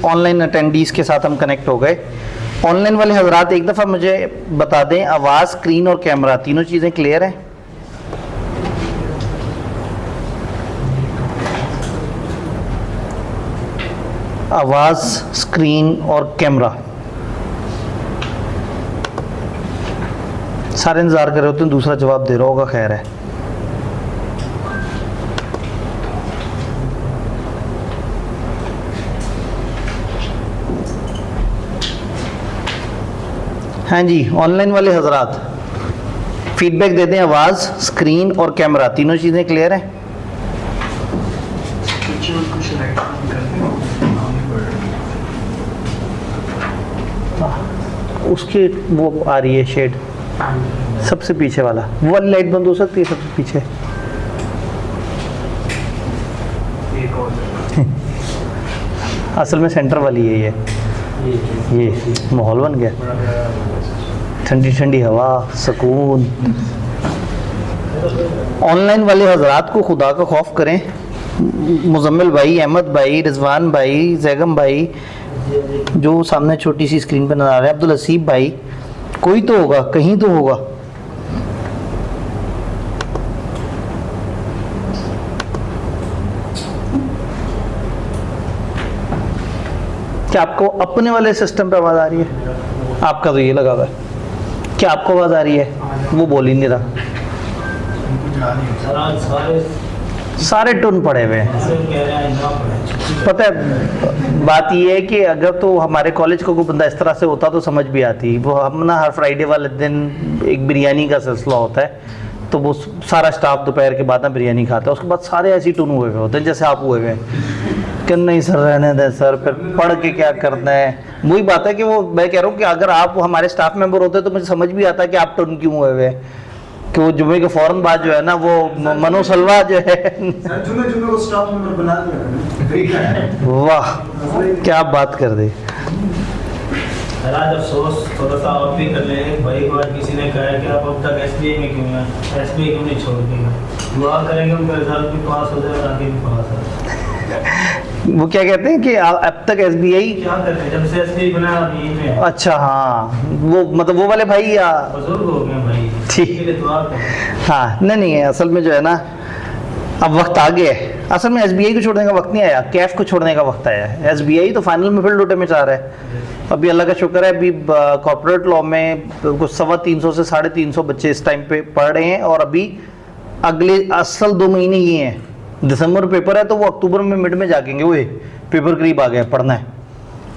Online attendees के साथ हम कनेक्ट हो गए। ऑनलाइन वाले हजरात एक दफ़ा मुझे बता दें, आवाज़, स्क्रीन और कैमरा तीनों चीज़ें क्लियर हैं? आवाज़, स्क्रीन और कैमरा, सारे इंतज़ार कर रहे होते हैं, दूसरा जवाब दे रहा होगा, खैर है। हाँ जी, ऑनलाइन वाले हजरात फीडबैक दे दें, आवाज़, स्क्रीन और कैमरा तीनों चीज़ें क्लियर हैं? उसकी वो आ रही है शेड, सबसे पीछे वाला, वो वाली लाइट बंद हो सकती है सबसे पीछे। असल में सेंटर वाली है ये माहौल बन गया, ठंडी ठंडी हवा, सुकून। ऑनलाइन वाले हजरात को खुदा का खौफ करें। मुजम्मिल भाई, अहमद भाई, रिजवान भाई, जैगम भाई, जो सामने छोटी सी स्क्रीन पर नजर आ रहा है, अब्दुल हसीब भाई, कोई तो होगा, कहीं तो होगा। क्या आपको अपने वाले सिस्टम पे आवाज आ रही है? आपका तो ये लगा हुआ है। क्या आपको आवाज आ रही है? वो बोल ही नहीं रहा, सारे टुन पड़े हुए हैं। पता है बात ये है कि अगर तो हमारे कॉलेज को कोई बंदा इस तरह से होता तो समझ भी आती। वो हम ना हर फ्राइडे वाले दिन एक बिरयानी का सिलसिला होता है, तो वो सारा स्टाफ दोपहर के बाद ना बिरयानी खाता है, उसके बाद सारे ऐसे टुन हुए हुए होते हैं जैसे आप हुए हुए हैं कि नहीं सर रहने दें सर, फिर पढ़ के क्या करना है। वही बात है कि वो मैं कह रहा हूँ कि अगर आप हमारे स्टाफ मेंबर होते तो मुझे समझ भी आता कि आप टुन क्यों हुए हुए हैं, कि वो जुमे के फौरन बाद जो है ना वो मनो सलवा जो है जुमे को स्टाफ मेंबर बना दिया। वाह क्या बात कर दी। आज अफसोस थोड़ा सा आप भी कर लें भाई, बार किसी ने कहा कि आप अब तक एसबीआई में क्यों हैं, एसबीआई क्यों नहीं छोड़ देगा, दुआ करेंगे उनका रिजल्ट भी पास हो जाए, आगे भी पास हो। वो क्या कहते हैं कि अब तक एसबीआई क्या करते हैं जब से एसबीआई बना अभी में। अच्छा हाँ, वो मतलब वो वाले भाई या बुजुर्ग हो गए भाई, ठीक। हाँ नहीं है, असल में जो है ना अब वक्त आ गया है। असल में एसबीआई को छोड़ने का वक्त नहीं आया, कैफ को छोड़ने का वक्त आया है। एसबीआई तो फाइनल में फिर लूटे में चाह रहा है। अभी अल्लाह का शुक्र है, अभी कॉर्पोरेट लॉ में कुछ 350 से 350 बच्चे इस टाइम पे पढ़ रहे हैं, और अभी अगले असल 2 महीने ये हैं। दिसंबर पेपर है तो वो अक्टूबर में मिड में जागेंगे, वो पेपर करीब आ गया, पढ़ना है।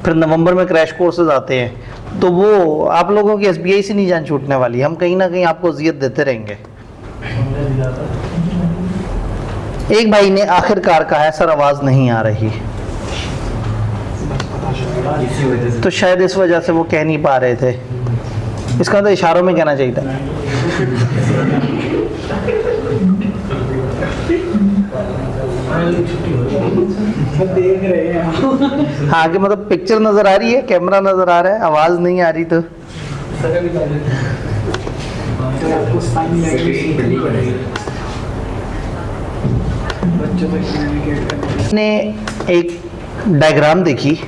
फिर नवंबर में क्रैश कोर्सेज आते हैं, तो वो आप लोगों की एसबीआई से नहीं जान छूटने वाली। हम कहीं ना कहीं आपको अजियत देते रहेंगे। एक भाई ने आखिरकार कहा है सर आवाज नहीं आ रही, तो शायद इस वजह से वो कह नहीं पा रहे थे। इसका तो इशारों में कहना चाहिए था। हाँ कि मतलब पिक्चर नजर आ रही है, कैमरा नजर आ रहा है, आवाज नहीं आ रही तो ने एक डायग्राम देखी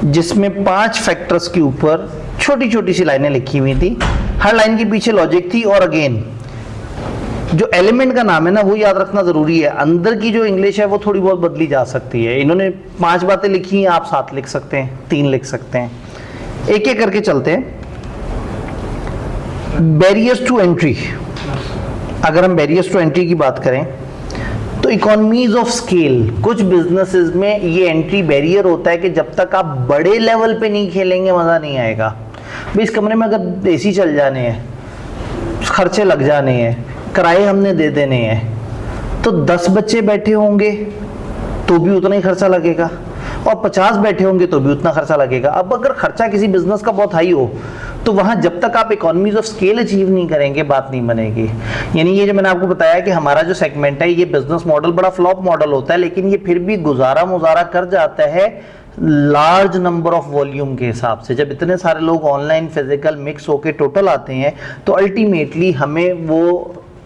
जिसमें 5 फैक्टर्स के ऊपर छोटी छोटी सी लाइनें लिखी हुई थी। हर लाइन के पीछे लॉजिक थी, और अगेन जो एलिमेंट का नाम है ना वो याद रखना जरूरी है। अंदर की जो इंग्लिश है वो थोड़ी बहुत बदली जा सकती है। इन्होंने 5 बातें लिखी हैं, आप 7 लिख सकते हैं, 3 लिख सकते हैं। एक एक करके चलते हैं। बैरियर्स टू एंट्री, अगर हम बैरियर्स टू एंट्री की बात करें तो इकोनॉमीज ऑफ स्केल, कुछ बिजनेसेस में ये एंट्री बैरियर होता है कि जब तक आप बड़े लेवल पे नहीं खेलेंगे मजा नहीं आएगा। भाई इस कमरे में अगर एसी चल जाने हैं, खर्चे लग जाने हैं, किराए हमने दे देने हैं, तो 10 बच्चे बैठे होंगे तो भी उतना ही खर्चा लगेगा, और 50 बैठे होंगे तो भी उतना खर्चा लगेगा। अब अगर खर्चा किसी बिजनेस का बहुत हाई हो तो वहां जब तक आप इकोनॉमीज ऑफ स्केल अचीव नहीं करेंगे बात नहीं बनेगी। यानी ये जो मैंने आपको बताया कि हमारा जो सेगमेंट है ये बिजनेस मॉडल बड़ा फ्लॉप मॉडल होता है, लेकिन ये फिर भी गुजारा मुजारा कर जाता है लार्ज नंबर ऑफ वॉल्यूम के हिसाब से। जब इतने सारे लोग ऑनलाइन फिजिकल मिक्स होके टोटल आते हैं तो अल्टीमेटली हमें वो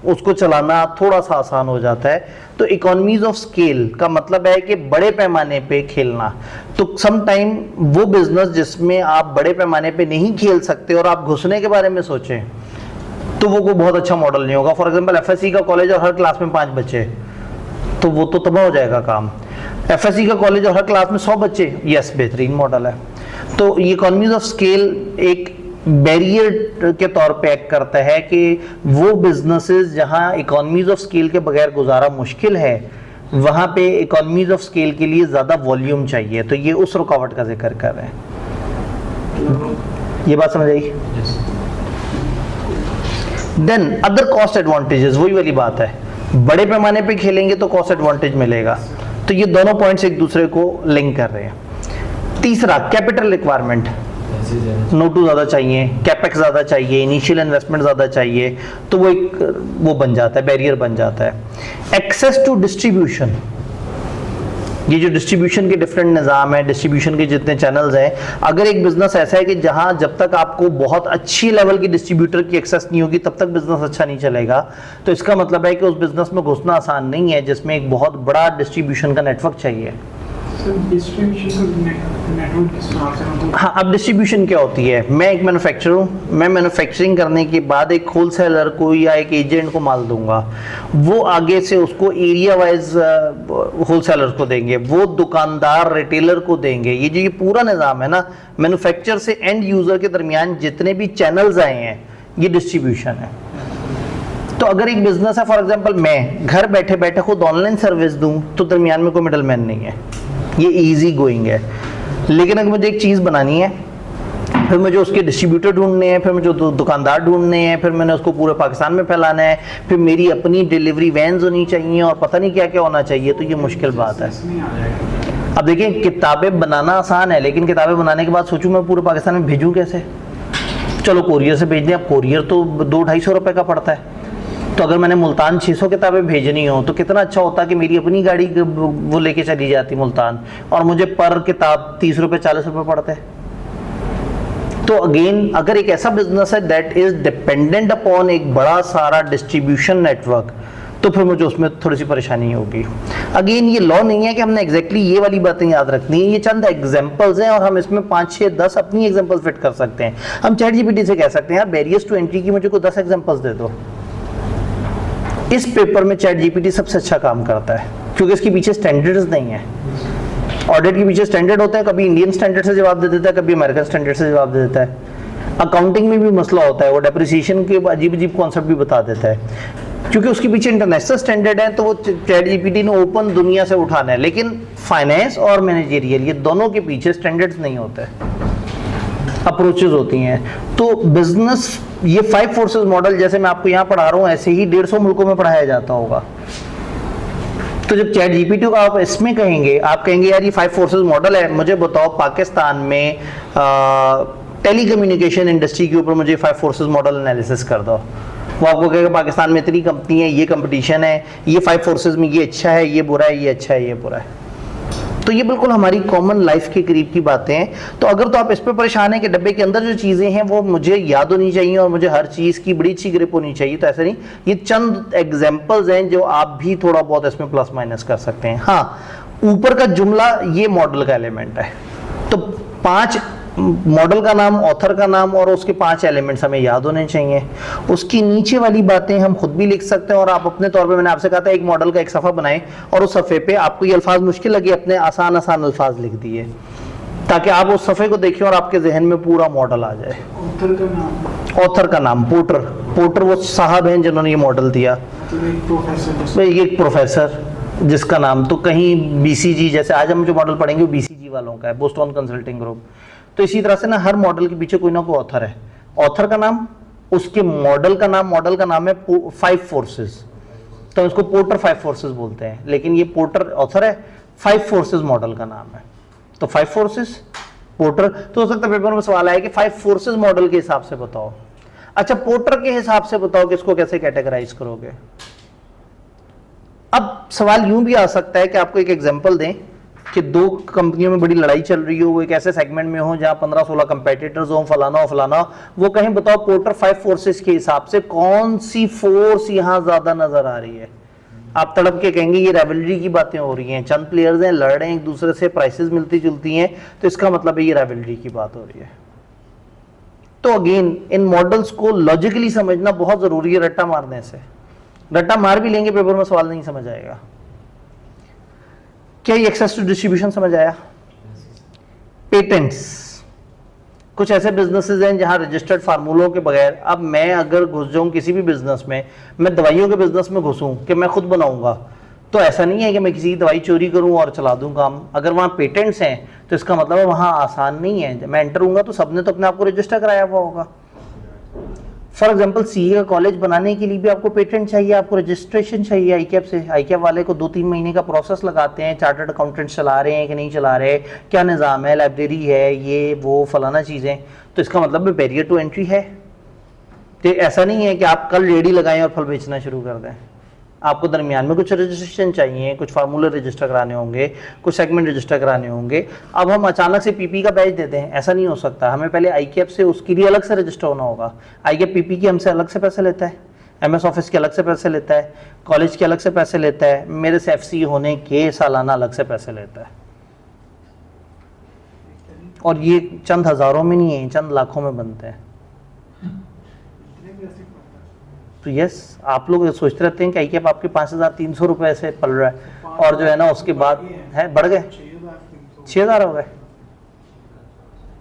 उसको चलाना थोड़ा सा आसान हो जाता है। तो इकोनॉमीज ऑफ स्केल का मतलब है कि बड़े पैमाने पे खेलना। तो सम टाइम वो बिजनेस जिसमें आप बड़े पैमाने पे नहीं खेल सकते और आप घुसने के बारे में सोचें, तो वो बहुत अच्छा मॉडल नहीं होगा। फॉर एग्जांपल एफएससी का कॉलेज और हर क्लास में 5 बच्चे, तो वो तो तबाह हो जाएगा काम। एफएससी का कॉलेज और हर क्लास में 100 बच्चे, यस बेहतरीन मॉडल है। तो ये इकोनॉमीज ऑफ स्केल एक बैरियर के तौर पे एक्ट करता है कि वो बिजनेसेस जहां इकोनॉमीज ऑफ स्केल के बगैर गुजारा मुश्किल है, वहां पे इकोनॉमीज ऑफ स्केल के लिए ज्यादा वॉल्यूम चाहिए। तो ये उस रुकावट का जिक्र कर रहे हैं। ये बात समझ आई? देन अदर कॉस्ट एडवांटेजेस, वही वाली बात है, बड़े पैमाने पे खेलेंगे तो कॉस्ट एडवांटेज मिलेगा। तो ये दोनों पॉइंट्स एक दूसरे को लिंक कर रहे हैं। तीसरा, कैपिटल रिक्वायरमेंट, नोटू ज्यादा चाहिए, कैपेक्स ज्यादा चाहिए, इनिशियल इन्वेस्टमेंट ज्यादा चाहिए, तो वो एक वो बन जाता है, बैरियर बन जाता है। एक्सेस टू डिस्ट्रीब्यूशन, ये जो डिस्ट्रीब्यूशन के डिफरेंट निज़ाम है, डिस्ट्रीब्यूशन के जितने चैनल्स हैं, अगर एक बिजनेस ऐसा है कि जहां जब तक आपको बहुत अच्छी लेवल की डिस्ट्रीब्यूटर की एक्सेस नहीं होगी तब तक बिजनेस अच्छा नहीं चलेगा। तो इसका मतलब है कि उस बिजनेस में घुसना आसान नहीं है, जिसमें एक बहुत बड़ा डिस्ट्रीब्यूशन का नेटवर्क चाहिए। हाँ, अब डिस्ट्रीब्यूशन क्या होती है? मैं एक मैन्युफैक्चरर हूँ, मैं मैन्युफैक्चरिंग करने के बाद एक होलसेलर को या एक एजेंट को माल दूंगा, वो आगे से उसको एरिया वाइज होलसेलर को देंगे, वो दुकानदार रिटेलर को देंगे। ये जो ये पूरा निज़ाम है ना, मैन्युफैक्चर से एंड यूजर के दरमियान जितने भी चैनल्स आए हैं, ये डिस्ट्रीब्यूशन है। तो अगर एक बिजनेस है, फॉर एग्जांपल मैं घर बैठे बैठे खुद ऑनलाइन सर्विस दूं, तो दरमियान में कोई मिडल मैन नहीं है, ये इजी गोइंग है। लेकिन अगर मुझे एक चीज़ बनानी है, फिर मुझे उसके डिस्ट्रीब्यूटर ढूंढने हैं, फिर मुझे दुकानदार ढूंढने हैं, फिर मैंने उसको पूरे पाकिस्तान में फैलाना है, फिर मेरी अपनी डिलीवरी वैन्स होनी चाहिए और पता नहीं क्या क्या होना चाहिए, तो ये मुश्किल बात है। अब देखिए, किताबें बनाना आसान है, लेकिन किताबें बनाने के बाद सोचूं मैं पूरे पाकिस्तान में भेजूं कैसे? चलो कोरियर से भेज दें। अब कोरियर तो 200-250 रुपये का पड़ता है। तो अगर मैंने मुल्तान 600 किताबें भेजनी हो, तो कितना अच्छा होता कि मेरी अपनी गाड़ी वो लेके चली जाती मुल्तान, और मुझे पर किताब 30 रुपये 40 रुपये पड़ते। तो अगेन, अगर एक ऐसा बिजनेस है दैट इज डिपेंडेंट अपॉन एक बड़ा सारा डिस्ट्रीब्यूशन नेटवर्क, तो फिर मुझे उसमें थोड़ी सी परेशानी होगी। अगेन, ये लॉ नहीं है कि हमने एग्जैक्टली ये वाली बातें याद रखनी है, ये चंद एग्जांपल्स हैं और हम इसमें 5, 6, 10 अपनी एग्जांपल्स फिट कर सकते हैं। हम चैट जीपीटी से कह सकते हैं, यार बैरियर्स टू एंट्री की मुझे को 10 एग्जांपल्स दे दो। इस पेपर में चैट जीपीटी सबसे अच्छा काम करता है, क्योंकि इसके पीछे स्टैंडर्ड्स नहीं है। ऑडिट के पीछे स्टैंडर्ड होते हैं, कभी इंडियन स्टैंडर्ड से जवाब दे देता है, कभी अमेरिकन स्टैंडर्ड से जवाब दे देता है। अकाउंटिंग में भी मसला होता है, वो डेप्रिसिएशन के अजीब अजीब कॉन्सेप्ट भी बता देता है, क्योंकि उसके पीछे इंटरनेशनल स्टैंडर्ड है। तो वो चैट जीपीटी ने ओपन दुनिया से उठाना है, लेकिन फाइनेंस और मैनेजरियल ये दोनों के पीछे स्टैंडर्ड्स नहीं होते, अप्रोचेस होती हैं। तो बिजनेस, ये 5 फोर्सेस मॉडल जैसे मैं आपको यहाँ पढ़ा रहा हूँ, ऐसे ही 150 मुल्कों में पढ़ाया जाता होगा। तो जब चैट जीपीटी को आप इसमें कहेंगे, आप कहेंगे यार ये 5 फोर्सेस मॉडल है, मुझे बताओ पाकिस्तान में टेलीकम्युनिकेशन इंडस्ट्री के ऊपर मुझे 5 फोर्सेस मॉडल एनालिसिस कर दो। वो आपको कहेगा पाकिस्तान में इतनी कंपनी है, ये कंपटीशन है, ये 5 फोर्सेस में ये अच्छा है, ये बुरा है, ये अच्छा है, ये बुरा है। तो ये बिल्कुल हमारी कॉमन लाइफ के करीब की बातें हैं। तो अगर तो आप इस पे परेशान हैं कि डब्बे के अंदर जो चीज़ें हैं वो मुझे याद होनी चाहिए और मुझे हर चीज़ की बड़ी अच्छी ग्रिप होनी चाहिए, तो ऐसा नहीं। ये चंद एग्जांपल्स हैं जो आप भी थोड़ा बहुत इसमें प्लस माइनस कर सकते हैं। हाँ, ऊपर का जुमला ये मॉडल का एलिमेंट है। तो 5 मॉडल का नाम, ऑथर का नाम और उसके 5 एलिमेंट्स हमें याद होने चाहिए। उसकी नीचे वाली बातें हम खुद भी लिख सकते हैं, और आप अपने तौर पे, मैंने आपसे कहा था एक मॉडल का एक सफ़ा बनाएं और उस सफ़े पे आपको ये अल्फाज मुश्किल लगे, अपने आसान आसान अल्फाज लिख दिए, ताकि आप उस सफ़े को देखें और आपके जहन में पूरा मॉडल आ जाए। ऑथर का नाम पोर्टर वो साहब हैं जिन्होंने ये मॉडल दिया। ये एक प्रोफेसर जिसका नाम, तो कहीं BCG, जैसे आज हम जो मॉडल पढ़ेंगे वो BCG वालों का है, बोस्टन कंसल्टिंग ग्रुप। तो इसी तरह से ना हर मॉडल के पीछे कोई ना कोई ऑथर है। ऑथर का नाम, उसके मॉडल का नाम है 5 फोर्सेस, तो इसको पोर्टर 5 फोर्सेस बोलते हैं, लेकिन ये पोर्टर ऑथर है, 5 फोर्सेस मॉडल का नाम है। तो 5 फोर्सेस पोर्टर। तो हो सकता है पेपर में सवाल आया कि 5 फोर्सेस मॉडल के हिसाब से बताओ। अच्छा, पोर्टर के हिसाब से बताओ कि इसको कैसे कैटेगराइज करोगे। अब सवाल यूं भी आ सकता है कि आपको एक एग्जांपल दें कि दो कंपनियों में बड़ी लड़ाई चल रही हो, वो एक ऐसे सेगमेंट में हो जहां 15-16 कंपेटिटर्स हो, फलाना हो फलाना, वो कहीं बताओ पोर्टर 5 फोर्सेस के हिसाब से कौन सी फोर्स यहां ज्यादा नजर आ रही है? आप तड़प के कहेंगे ये राइवलरी की बातें हो रही हैं, चंद प्लेयर्स हैं, लड़ रहे हैं एक दूसरे से, प्राइसेस मिलती जुलती हैं, तो इसका मतलब है ये राइवलरी की बात हो रही है। तो अगेन इन मॉडल्स को लॉजिकली समझना बहुत जरूरी है, रट्टा मारने से। रट्टा मार भी लेंगे पेपर में सवाल नहीं समझ आएगा। क्या ये एक्सेस टू डिस्ट्रीब्यूशन समझ आया? पेटेंट्स, कुछ ऐसे बिजनेसेस हैं जहां रजिस्टर्ड फार्मूलों के बगैर, अब मैं अगर घुस जाऊं किसी भी बिजनेस में, मैं दवाइयों के बिजनेस में घुसूं कि मैं खुद बनाऊंगा, तो ऐसा नहीं है कि मैं किसी की दवाई चोरी करूं और चला दूं काम। अगर वहां पेटेंट्स हैं तो इसका मतलब है वहां आसान नहीं है। मैं एंटर हूंगा तो सबने तो अपने आप को रजिस्टर कराया हुआ होगा। फॉर एग्जाम्पल सीए का कॉलेज बनाने के लिए भी आपको पेटेंट चाहिए, आपको रजिस्ट्रेशन चाहिए आईकैप से। आईकैप वाले को 2-3 महीने का प्रोसेस लगाते हैं, चार्टर्ड अकाउंटेंट चला रहे हैं कि नहीं चला रहे, क्या निज़ाम है, लाइब्रेरी है, ये वो फलाना चीज़ें, तो इसका मतलब बैरियर टू एंट्री है। तो ऐसा नहीं है कि आप कल रेडी लगाएं और फल बेचना शुरू कर दें। आपको दरमियान में कुछ रजिस्ट्रेशन चाहिए, कुछ फार्मूले रजिस्टर कराने होंगे, कुछ सेगमेंट रजिस्टर कराने होंगे। अब हम अचानक से पीपी का बैच देते हैं, ऐसा नहीं हो सकता। हमें पहले आईकैप से उसके लिए अलग से रजिस्टर होना होगा। आईकैप पीपी की हमसे अलग से पैसे लेता है, एमएस ऑफिस के अलग से पैसे लेता है, कॉलेज के अलग से पैसे लेता है, मेरे से एफसी होने के सालाना अलग से पैसे लेता है। और ये चंद हज़ारों में नहीं है, चंद लाखों में बनते हैं। तो यस, आप लोग सोचते रहते हैं कि आईकैप आपके 5,300 रुपए से पल रहा है, और जो है ना उसके बाद है बढ़ गए 6,000 हो गए।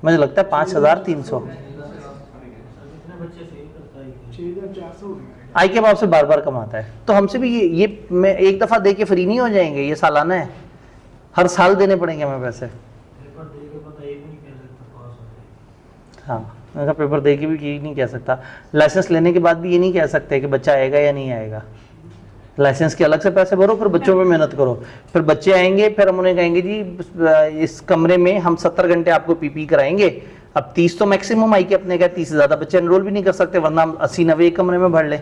मुझे लगता है 5,300। आईकैप आपसे बार बार कमाता है, तो हमसे भी ये मैं एक दफा दे के फ्री नहीं हो जाएंगे, ये सालाना है, हर साल देने पड़ेंगे हमें पैसे। हाँ, मैं पेपर दे के भी ये नहीं कह सकता, लाइसेंस लेने के बाद भी ये नहीं कह सकते कि बच्चा आएगा या नहीं आएगा। लाइसेंस के अलग से पैसे भरो, फिर बच्चों पे मेहनत करो, फिर बच्चे आएंगे, फिर हम उन्हें कहेंगे जी इस कमरे में हम 70 घंटे आपको पीपी कराएंगे। अब 30 तो मैक्सिमम आईकैप ने कहा, 30 से ज़्यादा बच्चे एनरोल भी नहीं कर सकते, वरना हम 80-90 एक कमरे में भर लें।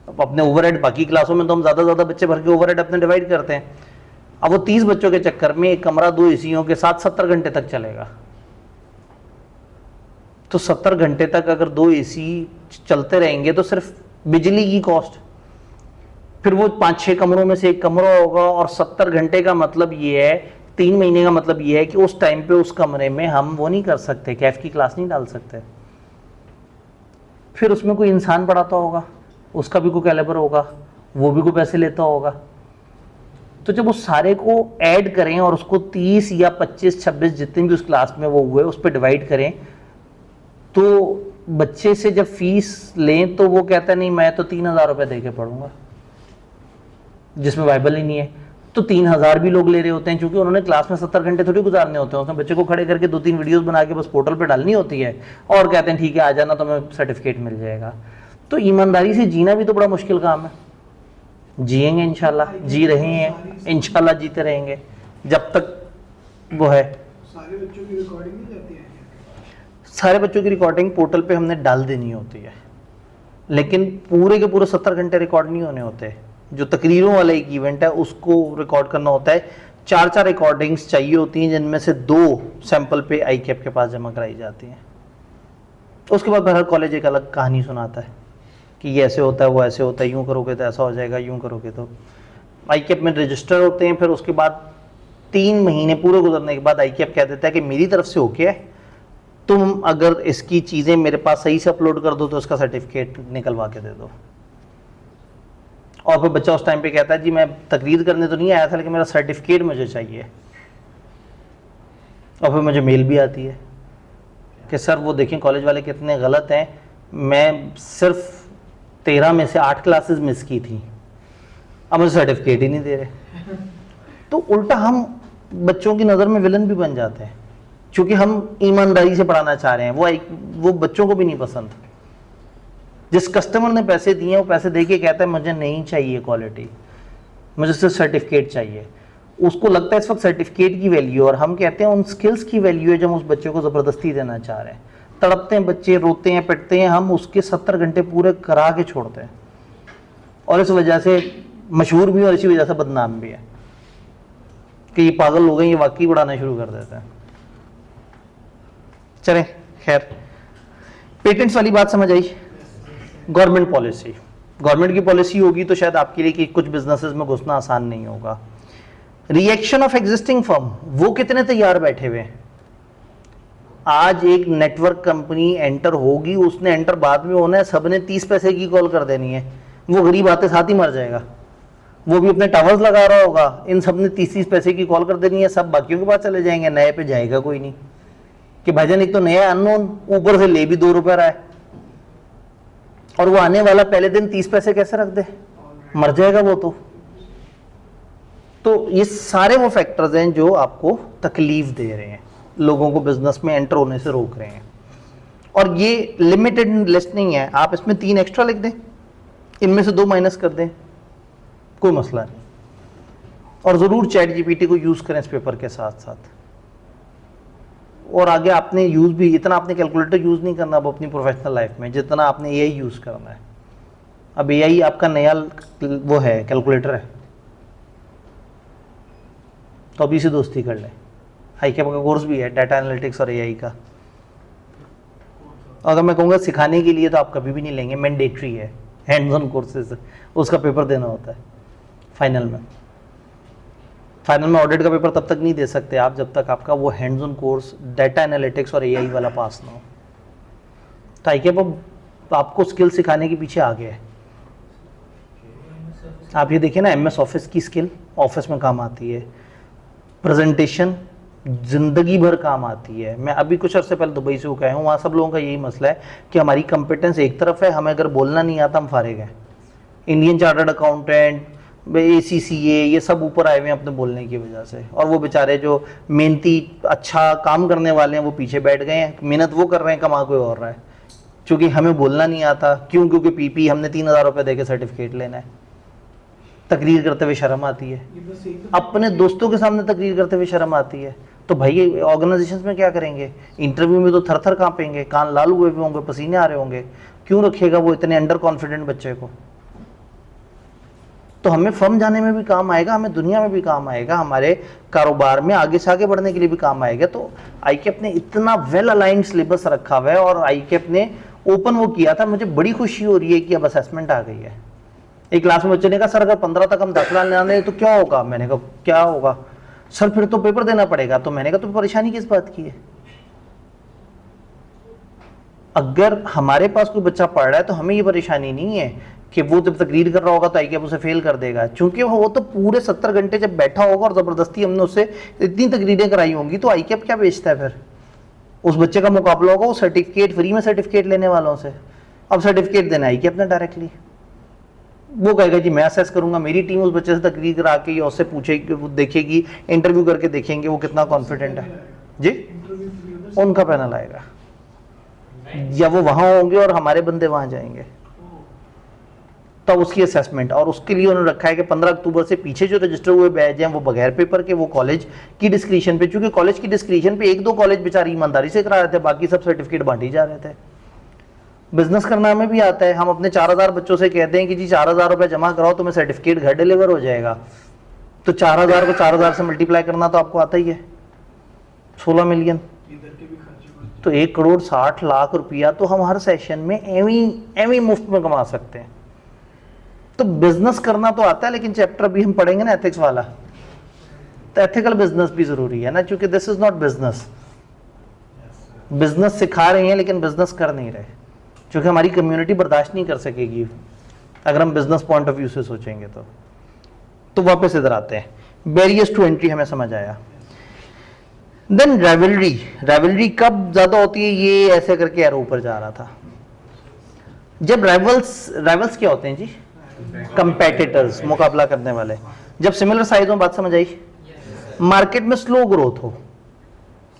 अब अपने ओवरहेड बाकी क्लासों में तो हम ज़्यादा बच्चे भर के ओवरहेड अपने डिवाइड करते हैं। अब वो 30 बच्चों के चक्कर में एक कमरा 2 एसीओं के साथ 70 घंटे तक चलेगा। तो 70 घंटे तक अगर 2 एसी चलते रहेंगे तो सिर्फ बिजली की कॉस्ट, फिर वो 5-6 कमरों में से एक कमरा होगा, और 70 घंटे का मतलब ये है, 3 महीने का मतलब ये है कि उस टाइम पे उस कमरे में हम वो नहीं कर सकते, कैफ की क्लास नहीं डाल सकते। फिर उसमें कोई इंसान पढ़ाता होगा, उसका भी कोई कैलिबर होगा, वो भी कोई पैसे लेता होगा। तो जब उस सारे को ऐड करें और उसको 30 या 25-26 जितने भी उस क्लास में वो हुए उस पर डिवाइड करें, तो बच्चे से जब फीस लें तो वो कहता है नहीं मैं तो 3,000 रुपये दे के पढ़ूंगा, जिसमें वाइबल ही नहीं है। तो 3,000 भी लोग ले रहे होते हैं, क्योंकि उन्होंने क्लास में 70 घंटे थोड़ी गुजारने होते हैं, उसमें बच्चे को खड़े करके 2-3 वीडियोस बना के बस पोर्टल पे डालनी होती है, और कहते हैं ठीक है आ जाना तो हमें सर्टिफिकेट मिल जाएगा। तो ईमानदारी से जीना भी तो बड़ा मुश्किल काम है। जिएंगे इंशाल्लाह, जी रहे हैं इंशाल्लाह, जीते रहेंगे जब तक वो है। सारे बच्चों की रिकॉर्डिंग नहीं जाती है? सारे बच्चों की रिकॉर्डिंग पोर्टल पे हमने डाल देनी होती है, लेकिन पूरे के पूरे 70 घंटे रिकॉर्ड नहीं होने होते। जो तकरीरों वाला एक इवेंट है उसको रिकॉर्ड करना होता है। 4 रिकॉर्डिंग्स चाहिए होती हैं, जिनमें से 2 सैंपल पे आईकैप के पास जमा कराई जाती हैं। उसके बाद हर कॉलेज एक अलग कहानी सुनाता है कि ये ऐसे होता है, वो ऐसे होता है, यूँ करोगे तो ऐसा हो जाएगा, यूँ करोगे तो। आईकैप में रजिस्टर होते हैं, फिर उसके बाद 3 महीने पूरे गुजरने के बाद आईकैप कह देता है कि मेरी तरफ से ओके है, तुम अगर इसकी चीज़ें मेरे पास सही से अपलोड कर दो तो उसका सर्टिफिकेट निकलवा के दे दो। और फिर बच्चा उस टाइम पे कहता है जी मैं तकरीर करने तो नहीं आया था, लेकिन मेरा सर्टिफिकेट मुझे चाहिए। और फिर मुझे मेल भी आती है कि सर वो देखें कॉलेज वाले कितने गलत हैं, मैं सिर्फ 13 में से 8 क्लासेस मिस की थी, अब मुझे सर्टिफिकेट ही नहीं दे रहे। तो उल्टा हम बच्चों की नज़र में विलन भी बन जाते हैं, क्योंकि हम ईमानदारी से पढ़ाना चाह रहे हैं। वो बच्चों को भी नहीं पसंद। जिस कस्टमर ने पैसे दिए वो पैसे दे के कहता है मुझे नहीं चाहिए क्वालिटी, मुझे सिर्फ सर्टिफिकेट चाहिए। उसको लगता है इस वक्त सर्टिफिकेट की वैल्यू, और हम कहते हैं उन स्किल्स की वैल्यू है जो हम उस बच्चे को ज़बरदस्ती देना चाह रहे हैं। तड़पते हैं बच्चे, रोते हैं, पिटते हैं, हम उसके 70 घंटे पूरे करा के छोड़ते हैं, और इस वजह से मशहूर भी और इसी वजह से बदनाम भी है। कि ये पागल हो गए, ये वाकई बढ़ाना शुरू कर देते हैं। चलें, खैर, पेटेंट्स वाली बात समझ आई। गवर्नमेंट पॉलिसी, गवर्नमेंट की पॉलिसी होगी तो शायद आपके लिए कि कुछ बिजनेसेस में घुसना आसान नहीं होगा। रिएक्शन ऑफ एग्जिस्टिंग फर्म, वो कितने तैयार बैठे हुए हैं। आज एक नेटवर्क कंपनी एंटर होगी, उसने एंटर बाद में होना है, सबने 30 पैसे की कॉल कर देनी है, वो गरीब आते साथ ही मर जाएगा। वो भी अपने टावर्स लगा रहा होगा, इन सब ने 30 पैसे की कॉल कर देनी है, सब बाकियों के पास चले जाएंगे, नए पे जाएगा कोई नहीं कि भाईजान एक तो नया अननोन, ऊपर से ले भी 2 रुपए रहा है, और वो आने वाला पहले दिन 30 पैसे कैसे रख दे, मर जाएगा वो तो ये सारे वो फैक्टर्स हैं जो आपको तकलीफ दे रहे हैं, लोगों को बिजनेस में एंटर होने से रोक रहे हैं। और ये लिमिटेड लिस्ट नहीं है, आप इसमें 3 एक्स्ट्रा लिख दें, इनमें से 2 माइनस कर दें, कोई मसला नहीं। और जरूर चैट जीपीटी को यूज करें इस पेपर के साथ साथ। और आगे आपने यूज भी, इतना आपने कैलकुलेटर यूज नहीं करना अब अपनी प्रोफेशनल लाइफ में जितना आपने एआई यूज करना है। अब एआई आपका नया वो है, कैलकुलेटर है, तो अभी से दोस्ती कर लें। हाईकैप का कोर्स भी है डाटा एनालिटिक्स और एआई का। अगर मैं कहूँगा सिखाने के लिए तो आप कभी भी नहीं लेंगे, मैंडेटरी है, हैंड्स ऑन कोर्सेज, उसका पेपर देना होता है फाइनल में ऑडिट का पेपर तब तक नहीं दे सकते आप जब तक आपका वो hands on course data analytics और एआई वाला पास ना हो। तो हाईकैप अब आपको स्किल सिखाने के पीछे आ गया है। आप ये देखिए ना, एमएस ऑफिस की स्किल ऑफिस में काम आती है, प्रेजेंटेशन जिंदगी भर काम आती है। मैं अभी कुछ अर्से पहले दुबई से होकर आया हूँ, वहाँ सब लोगों का यही मसला है कि हमारी कंपिटेंस एक तरफ है, हमें अगर बोलना नहीं आता हम फारिग हैं। इंडियन चार्टर्ड अकाउंटेंट, ACCA, ये सब ऊपर आए हुए हैं अपने बोलने की वजह से, और वो बेचारे जो मेहनती अच्छा काम करने वाले हैं वो पीछे बैठ गए हैं। मेहनत वो कर रहे हैं, कमा कोई और रहा है, क्योंकि हमें बोलना नहीं आता। क्यों? क्योंकि पीपी हमने 3000 रुपये दे के सर्टिफिकेट लेना है। तकरीर करते हुए शर्म आती है, अपने दोस्तों के सामने तकरीर करते हुए शर्म आती है। तो भाई ऑर्गेनाइजेशंस में क्या करेंगे? इंटरव्यू में तो थर थर कांपेंगे, कान लाल हुए भी होंगे, पसीने आ रहे होंगे। क्यों रखेगा वो इतने अंडर कॉन्फिडेंट बच्चे को? तो हमें फर्म जाने में भी काम आएगा, हमें दुनिया में भी काम आएगा, हमारे कारोबार में आगे से आगे बढ़ने के लिए भी काम आएगा। तो आईकैप ने इतना वेल अलाइंड सिलेबस रखा हुआ है, और आईकैप ने ओपन वो किया था। मुझे बड़ी खुशी हो रही है कि अब असेसमेंट आ गई है। एक क्लास में बच्चे ने कहा सर अगर 15 तक हम दाखिला लेना दे तो क्या होगा? मैंने कहा क्या होगा सर? फिर तो पेपर देना पड़ेगा। तो मैंने कहा तो परेशानी किस बात की है? अगर हमारे पास कोई बच्चा पढ़ रहा है तो हमें ये परेशानी नहीं है कि वो जब तकरीर कर रहा होगा तो आईकैप उसे फेल कर देगा, क्योंकि वो तो पूरे 70 घंटे जब बैठा होगा और जबरदस्ती हमने उससे इतनी तकरीरें कराई होंगी, तो आईकैप क्या बेचता है फिर? उस बच्चे का मुकाबला होगा वो सर्टिफिकेट, फ्री में सर्टिफिकेट लेने वालों से। अब सर्टिफिकेट देना आईकैप ने डायरेक्टली, वो कहेगा जी मैं असेस करूंगा, मेरी टीम उस बच्चे से तकरीर करा के या उससे पूछेगी, वो देखेगी, इंटरव्यू करके देखेंगे वो कितना कॉन्फिडेंट है जी। उनका पैनल आएगा, या वो वहां होंगे और हमारे बंदे वहां जाएंगे, तब उसकी असेसमेंट। और उसके लिए उन्होंने रखा है कि 15 अक्टूबर से पीछे जो रजिस्टर हुए बैच हैं वो बगैर पेपर के, वो कॉलेज की डिस्क्रिप्शन पे, चूंकि कॉलेज की डिस्क्रिप्शन पे 1-2 कॉलेज बेचारी ईमानदारी से करा रहे थे, बाकी सब सर्टिफिकेट बांटे जा रहे थे। बिजनेस करना हमें भी आता है। हम अपने 4000 बच्चों से कहते हैं कि जी 4000 रुपये जमा कराओ, तुम्हें सर्टिफिकेट घर डिलीवर हो जाएगा। तो 4000 को 4000 से मल्टीप्लाई करना तो आपको आता ही है, 16 मिलियन। तो 1,60,00,000 रुपया तो हम हर सेशन में एवी मुफ्त में कमा सकते हैं। तो बिजनेस करना तो आता है, लेकिन चैप्टर भी हम पढ़ेंगे ना एथिक्स वाला, तो एथिकल बिजनेस भी जरूरी है ना, क्योंकि this is not business. Business सिखा रहे हैं लेकिन बिजनेस कर नहीं रहे, क्योंकि हमारी कम्युनिटी बर्दाश्त नहीं कर सकेगी अगर हम बिजनेस पॉइंट ऑफ व्यू से सोचेंगे। तो वापस इधर आते हैं, बैरियर्स टू एंट्री हमें समझ आया। देन राइवलरी कब ज्यादा होती है? ये ऐसे करके एरो ऊपर जा रहा था। जब राइवल्स क्या होते हैं जी? कंपेटिटर्स, मुकाबला करने वाले। जब सिमिलर साइज हो, बात समझ आई? मार्केट में स्लो ग्रोथ हो,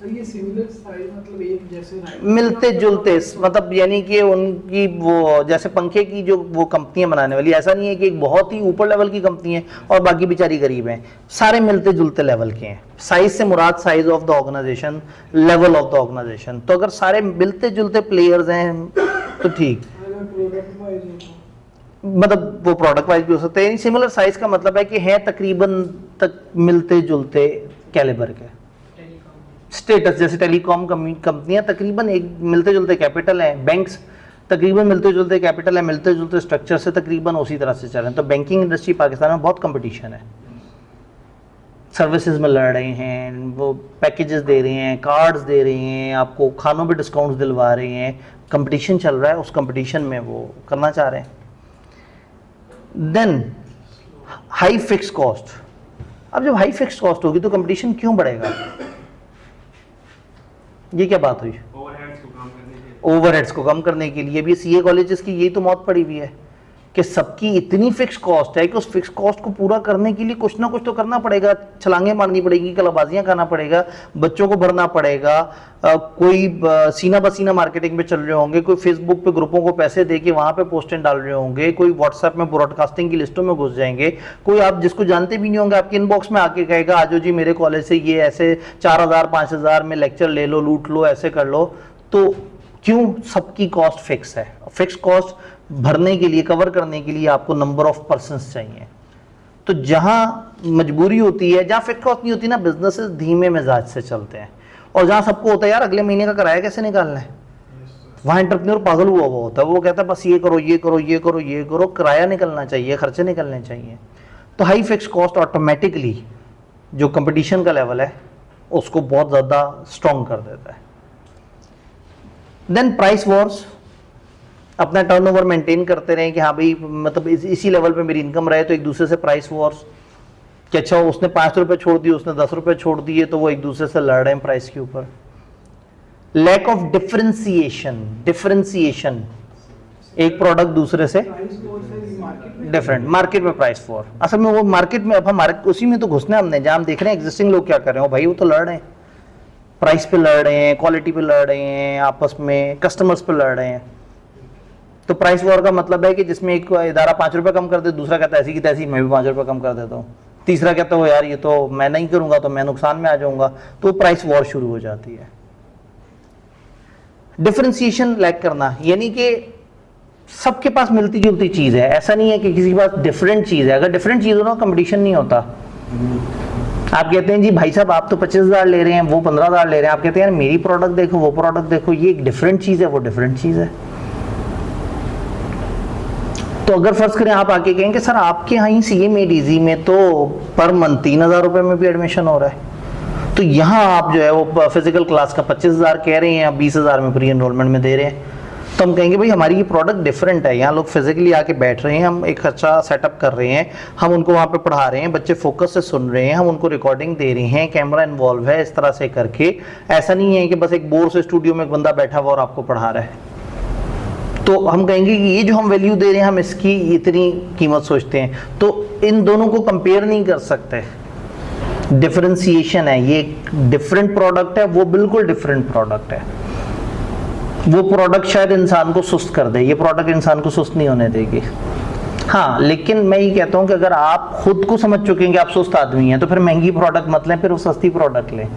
ये सिमिलर साइज मतलब एक जैसे मिलते जुलते, मतलब यानी कि उनकी वो जैसे पंखे की जो वो कंपनियां बनाने वाली, ऐसा नहीं है कि एक बहुत ही ऊपर लेवल की कंपनी है और बाकी बेचारी गरीब हैं, सारे मिलते जुलते लेवल के हैं। साइज से मुराद size of the organisation, level of the organisation. तो अगर सारे मिलते जुलते प्लेयर्स हैं तो ठीक, मतलब वो प्रोडक्ट वाइज भी हो सकते हैं। सिमिलर साइज का मतलब है कि हैं तकरीबन तक मिलते जुलते कैलिबर के स्टेटस, जैसे टेलीकॉम कंपनियां तकरीबन एक मिलते जुलते कैपिटल है, बैंक्स तकरीबन मिलते जुलते कैपिटल है, मिलते जुलते स्ट्रक्चर से तकरीबन उसी तरह से चल रहे हैं। तो बैंकिंग इंडस्ट्री पाकिस्तान में बहुत कंपटीशन है, सर्विसेज में लड़ रहे हैं, वो पैकेजेस दे रहे हैं, कार्ड्स दे रहे हैं, आपको खानों पे डिस्काउंट्स दिलवा रहे हैं, कंपटीशन चल रहा है, उस कंपटीशन में वो करना चाह रहे हैं। Then high fix cost. अब जब हाई फिक्स कॉस्ट होगी तो कंपटीशन क्यों बढ़ेगा? ये क्या बात हुई? ओवरहेड्स को कम करने के लिए भी सीए कॉलेजेस की यही तो मौत पड़ी हुई है कि सबकी इतनी फिक्स कॉस्ट है कि उस फिक्स कॉस्ट को पूरा करने के लिए कुछ ना कुछ तो करना पड़ेगा, छलांगे मारनी पड़ेगी, कलाबाजियां करना पड़ेगा, बच्चों को भरना पड़ेगा, कोई सीना बसीना मार्केटिंग पे चल रहे होंगे, कोई फेसबुक पे ग्रुपों को पैसे दे के वहाँ पे पोस्टें डाल रहे होंगे, कोई व्हाट्सएप में ब्रॉडकास्टिंग की लिस्टों में घुस जाएंगे, कोई आप जिसको जानते भी नहीं होंगे आपके इनबॉक्स में आके कहेगा आजो जी मेरे कॉलेज से ये ऐसे 4000 5000 में लेक्चर ले लो, लूट लो, ऐसे कर लो। तो क्यों? सबकी कॉस्ट फिक्स है। फिक्स कॉस्ट भरने के लिए, कवर करने के लिए आपको नंबर ऑफ पर्सन्स चाहिए। तो जहां मजबूरी होती है, जहां फिक्स कॉस्ट नहीं होती ना, बिजनेसेस धीमे मिजाज से चलते हैं। और जहां सबको होता है यार अगले महीने का किराया कैसे निकालना है, वहां एंटरप्रेन्योर पागल हुआ होता है, वो कहता है बस ये करो ये करो ये करो ये करो, किराया निकलना चाहिए, खर्चे निकलने चाहिए। तो हाई फिक्स कॉस्ट ऑटोमेटिकली जो कंपटीशन का लेवल है उसको बहुत ज़्यादा स्ट्रॉन्ग कर देता है। देन प्राइस वॉर्स, अपना टर्नओवर मेंटेन करते रहें कि हाँ भाई मतलब इसी लेवल पे मेरी इनकम रहे, तो एक दूसरे से प्राइस वॉर्स कि अच्छा उसने 5 रुपये छोड़ दिए, उसने 10 रुपये छोड़ दिए, तो वो एक दूसरे से लड़ रहे हैं प्राइस के ऊपर। लैक ऑफ डिफरेंशिएशन, एक प्रोडक्ट दूसरे से डिफरेंट, मार्केट में प्राइस वॉर। असल में वो मार्केट में अब हम उसी में तो घुसना है हमने, जहाँ हम देख रहे हैं एग्जिस्टिंग लोग क्या कर रहे हो भाई, वो तो लड़ रहे हैं, प्राइस पे लड़ रहे हैं, क्वालिटी पे लड़ रहे हैं, आपस में कस्टमर्स पे लड़ रहे हैं। तो प्राइस वॉर का मतलब है कि जिसमें एक इदारा 5 रुपये कम कर दे, दूसरा कहता है ऐसी की तैसी मैं भी 5 रुपये कम कर देता हूँ, तीसरा कहता है यार ये तो मैं नहीं करूंगा तो मैं नुकसान में आ जाऊंगा, तो प्राइस वॉर शुरू हो जाती है। डिफरेंशिएशन लैक करना, यानी कि सबके पास मिलती जुलती चीज है, ऐसा नहीं है कि किसी के पास डिफरेंट चीज है। अगर डिफरेंट चीज हो ना कंपटीशन नहीं होता। आप कहते हैं जी भाई साहब आप तो 25,000 ले रहे हैं, वो 15,000 ले रहे हैं, आप कहते हैं यार मेरी प्रोडक्ट देखो वो प्रोडक्ट देखो, ये एक डिफरेंट चीज है वो डिफरेंट चीज है। तो अगर फर्ज करें आप आके कहें कि सर आपके यहाँ ही सीए मेड इजी में तो पर मंथ 3,000 रुपए में भी एडमिशन हो रहा है, तो यहाँ आप जो है वो फिजिकल क्लास का 25,000 कह रहे हैं या 20,000 में प्री एनरोलमेंट में दे रहे हैं, तो हम कहेंगे भाई हमारी ये प्रोडक्ट डिफरेंट है। यहाँ लोग फिजिकली आके बैठ रहे हैं, हम एक अच्छा सेटअप कर रहे हैं, हम उनको वहाँ पे पढ़ा रहे हैं, बच्चे फोकस से सुन रहे हैं, हम उनको रिकॉर्डिंग दे रहे हैं, कैमरा इन्वॉल्व है, इस तरह से करके। ऐसा नहीं है कि बस एक बोर से स्टूडियो में एक बंदा बैठा हुआ और आपको पढ़ा रहा है। तो हम कहेंगे कि ये जो हम वैल्यू दे रहे हैं हम इसकी इतनी कीमत सोचते हैं। तो इन दोनों को कंपेयर नहीं कर सकते, डिफरेंशिएशन है। ये डिफरेंट प्रोडक्ट है, वो बिल्कुल डिफरेंट प्रोडक्ट है। वो प्रोडक्ट शायद इंसान को सुस्त कर दे, ये प्रोडक्ट इंसान को सुस्त नहीं होने देगी। हाँ, लेकिन मैं ये कहता हूँ कि अगर आप खुद को समझ चुके हैं कि आप सुस्त आदमी हैं तो फिर महंगी प्रोडक्ट मत लें, फिर वो सस्ती प्रोडक्ट लें।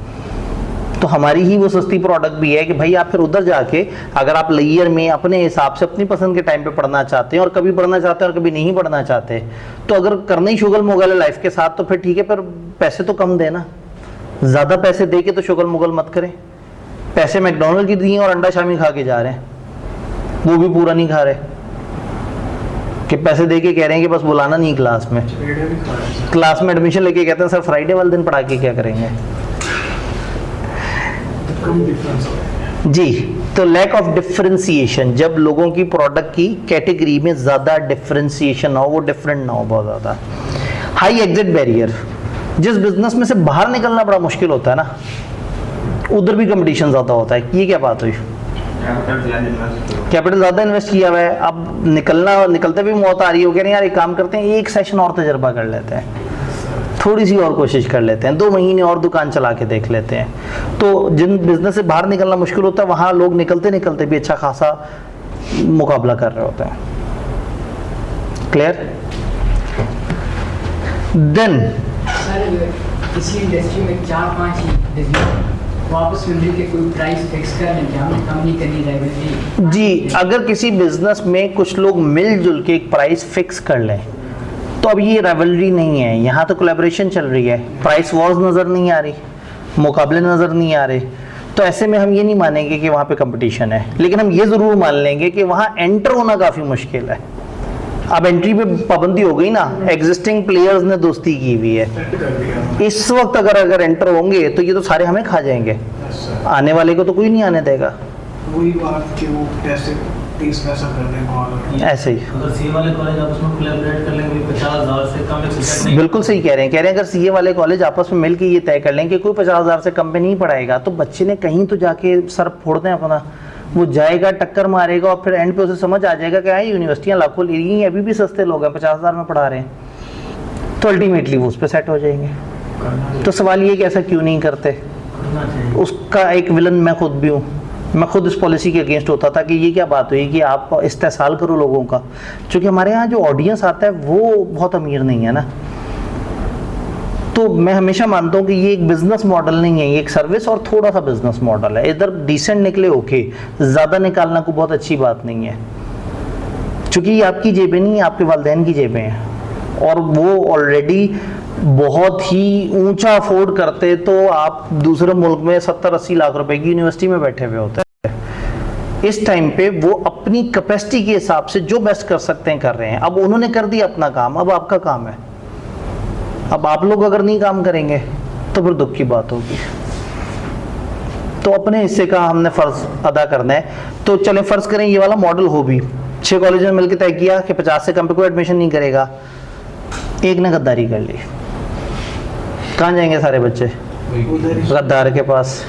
तो हमारी ही वो सस्ती प्रोडक्ट भी है कि भाई आप फिर उधर जाके अगर आप लेयर में अपने हिसाब से अपनी पसंद के टाइम पे पढ़ना चाहते हैं और कभी पढ़ना चाहते हैं और कभी नहीं पढ़ना चाहते, तो अगर करना ही शुगल मुगल है लाइफ के साथ तो फिर ठीक है, पर पैसे तो कम देना। ज़्यादा पैसे दे के तो शुगल मुगल मत करें। पैसे मैकडोनल्ड की दिए और अंडा शामी खा के जा रहे हैं, वो भी पूरा नहीं खा रहे, कि पैसे दे के कह रहे हैं कि बस बुलाना नहीं क्लास में, क्लास में एडमिशन लेके कहते हैं सर फ्राइडे वाले दिन पढ़ा के क्या करेंगे जी। तो लैक ऑफ डिफरेंशिएशन, जब लोगों की प्रोडक्ट की कैटेगरी में ज्यादा डिफरेंशिएशन ना हो, वो डिफरेंट ना हो बहुत ज्यादा। हाई एग्जिट बैरियर, जिस बिजनेस में से बाहर निकलना बड़ा मुश्किल होता है ना, उधर भी कंपटीशन ज्यादा होता है। ये क्या बात हुई? कैपिटल ज्यादा इन्वेस्ट किया हुआ है, अब निकलते भी मौत आ रही हो, कह रहे हैं यार एक काम करते हैं, एक सेशन और तजर्बा कर लेते हैं, थोड़ी सी और कोशिश कर लेते हैं, 2 महीने और दुकान चला के देख लेते हैं। तो जिन बिजनेस से बाहर निकलना मुश्किल होता है वहां लोग निकलते निकलते भी अच्छा खासा मुकाबला कर रहे होते हैं। क्लियर? देन किसी इंडस्ट्री में 4-5 ही बिजनेस वापस मिल के कोई प्राइस फिक्स कर लें, हमें कम नहीं करनी रहेगी जी। अगर किसी बिजनेस में कुछ लोग मिलजुल के एक प्राइस फिक्स कर लें तो अब ये राइवलरी नहीं है, यहाँ तो कोलैबोरेशन चल रही है, प्राइस वॉर्स नज़र नहीं आ रही, मुकाबले नज़र नहीं आ रहे। तो ऐसे में हम ये नहीं मानेंगे कि वहाँ पे कंपटीशन है, लेकिन हम ये ज़रूर मान लेंगे कि वहाँ एंटर होना काफ़ी मुश्किल है। अब एंट्री पे पाबंदी हो गई ना, एग्जिस्टिंग प्लेयर्स ने दोस्ती की हुई है। इस वक्त अगर एंटर होंगे तो ये तो सारे हमें खा जाएंगे, आने वाले को तो कोई नहीं आने देगा। वही बात कि वो पैसे 30 पैसा कर दें ऐसे ही अगर सीए वाले कॉलेज आपस में कोलैबोरेट कर लेंगे 50,000 से कम एक सब्जेक्ट नहीं, बिल्कुल सही कह रहे हैं अगर सीए वाले कॉलेज आपस में मिलकर ये तय कर लें कि कोई 50,000 से कम पे नहीं पढ़ाएगा, तो बच्चे ने कहीं तो जाके सर फोड़ दें अपना, वो जाएगा टक्कर मारेगा और फिर एंड पे उसे समझ आ जाएगा कि यूनिवर्सिटियाँ लाखों ले रही हैं, अभी भी सस्ते लोग हैं 50,000 में पढ़ा रहे हैं, तो अल्टीमेटली वो उस पर सेट हो जाएंगे। तो सवाल ये कि ऐसा क्यों नहीं करते, करना चाहिए। उसका एक विलन मैं खुद भी हूँ। मैं खुद इस पॉलिसी के अगेंस्ट होता था कि ये क्या बात हुई कि आप इस्तेसाल करो लोगों का, क्योंकि हमारे यहाँ जो ऑडियंस आता है वो बहुत अमीर नहीं है ना। तो मैं हमेशा मानता हूँ कि ये एक बिजनेस मॉडल नहीं है, ये एक सर्विस और थोड़ा सा बिजनेस मॉडल है। इधर डिसेंट निकले ओके, ज़्यादा निकालना को बहुत अच्छी बात नहीं है, क्योंकि ये आपकी जेबें नहीं, आपके वालिदैन की जेबें हैं, और वो ऑलरेडी बहुत ही ऊंचा अफोर्ड करते तो आप दूसरे मुल्क में 70-80 लाख रुपए की यूनिवर्सिटी में बैठे हुए होते हैं। इस टाइम पे वो अपनी कैपेसिटी के हिसाब से जो बेस्ट कर सकते हैं कर रहे हैं। अब उन्होंने कर दिया अपना काम, अब आपका काम है। अब आप लोग अगर नहीं काम करेंगे तो फिर दुख की बात होगी। तो अपने हिस्से का हमने फर्ज अदा करना है। तो चले फर्ज करें ये वाला मॉडल हो भी, 6 कॉलेज ने मिलकर तय किया कि 50 से कम पे कोई एडमिशन नहीं करेगा, एक ने गद्दारी कर ली, कहाँ जाएंगे सारे बच्चे? गद्दार के पास।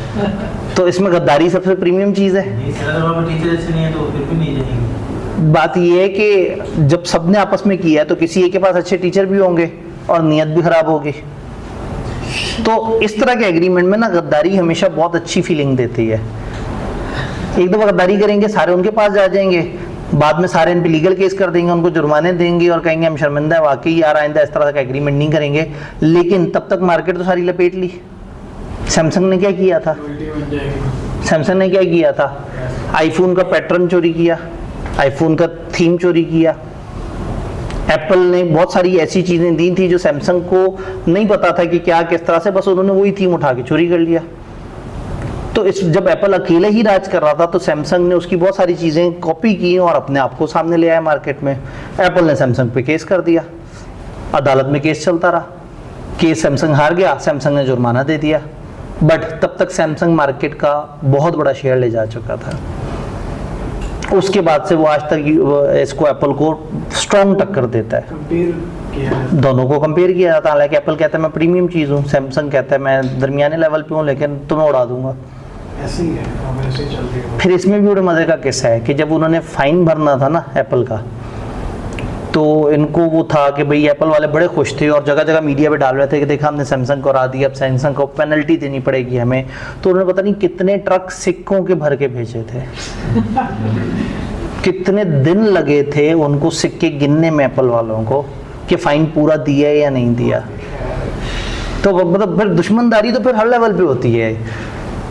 तो इसमें गद्दारी सबसे प्रीमियम चीज़ है। नहीं सर, अगर वहाँ पर टीचर अच्छे नहीं है तो फिर भी नहीं जाएंगे। बात ये है कि जब सबने आपस में किया है तो किसी एक के पास अच्छे टीचर भी होंगे और नीयत भी खराब होगी। तो इस तरह के एग्रीमेंट में ना गद्दारी हमेशा बहुत अच्छी फीलिंग देती है। एक दफ़ा गद्दारी करेंगे, सारे उनके पास जा जाएंगे, बाद में सारे इन पे लीगल केस कर देंगे, उनको जुर्माने देंगे और कहेंगे हम शर्मिंदा है, वाकई यार आइंदा इस तरह का एग्रीमेंट नहीं करेंगे। लेकिन तब तक मार्केट तो सारी लपेट ली। सैमसंग ने क्या किया था? सैमसंग ने क्या किया था? आईफोन का पैटर्न चोरी किया, आईफोन का थीम चोरी किया। एप्पल ने बहुत सारी ऐसी चीज़ें दी थी जो सैमसंग को नहीं पता था कि क्या किस तरह से, बस उन्होंने वही थीम उठा के चोरी कर लिया। तो इस जब एप्पल अकेले ही राज कर रहा था तो सैमसंग ने उसकी बहुत सारी चीज़ें कॉपी की और अपने आप को सामने ले आया मार्केट में। एप्पल ने सैमसंग पे केस कर दिया, अदालत में केस चलता रहा, केस सैमसंग हार गया, सैमसंग ने जुर्माना दे दिया। बट तब तक सैमसंग मार्केट का बहुत बड़ा शेयर ले जा चुका था। उसके बाद से वो आज तक इसको एप्पल को स्ट्रॉन्ग टक्कर देता है। कंपेयर किया है। दोनों को कंपेयर किया जाता है। हालांकि एप्पल कहता है मैं प्रीमियम चीज़ हूँ, सैमसंग कहता है मैं दरमियाने लेवल पे हूँ, लेकिन तुम्हें उड़ा दूंगा। ऐसे ही है, अब ऐसे ही चलती है। फिर इसमें भी बड़े मज़े का किस्सा है कि जब उन्होंने फ़ाइन भरना था ना एप्पल का, तो इनको वो था कि भाई एप्पल वाले बड़े खुश थे और जगह जगह मीडिया पे डाल रहे थे कि देखा हमने सैमसंग को हरा दिया, अब सैमसंग को पेनल्टी देनी पड़ेगी हमें। तो उन्होंने पता नहीं कितने ट्रक सिक्कों के भर के भेजे थे। कितने दिन लगे थे उनको सिक्के गिनने में एप्पल वालों को कि फ़ाइन पूरा दिया या नहीं दिया। तो मतलब फिर दुश्मनदारी तो फिर हर लेवल पे होती है।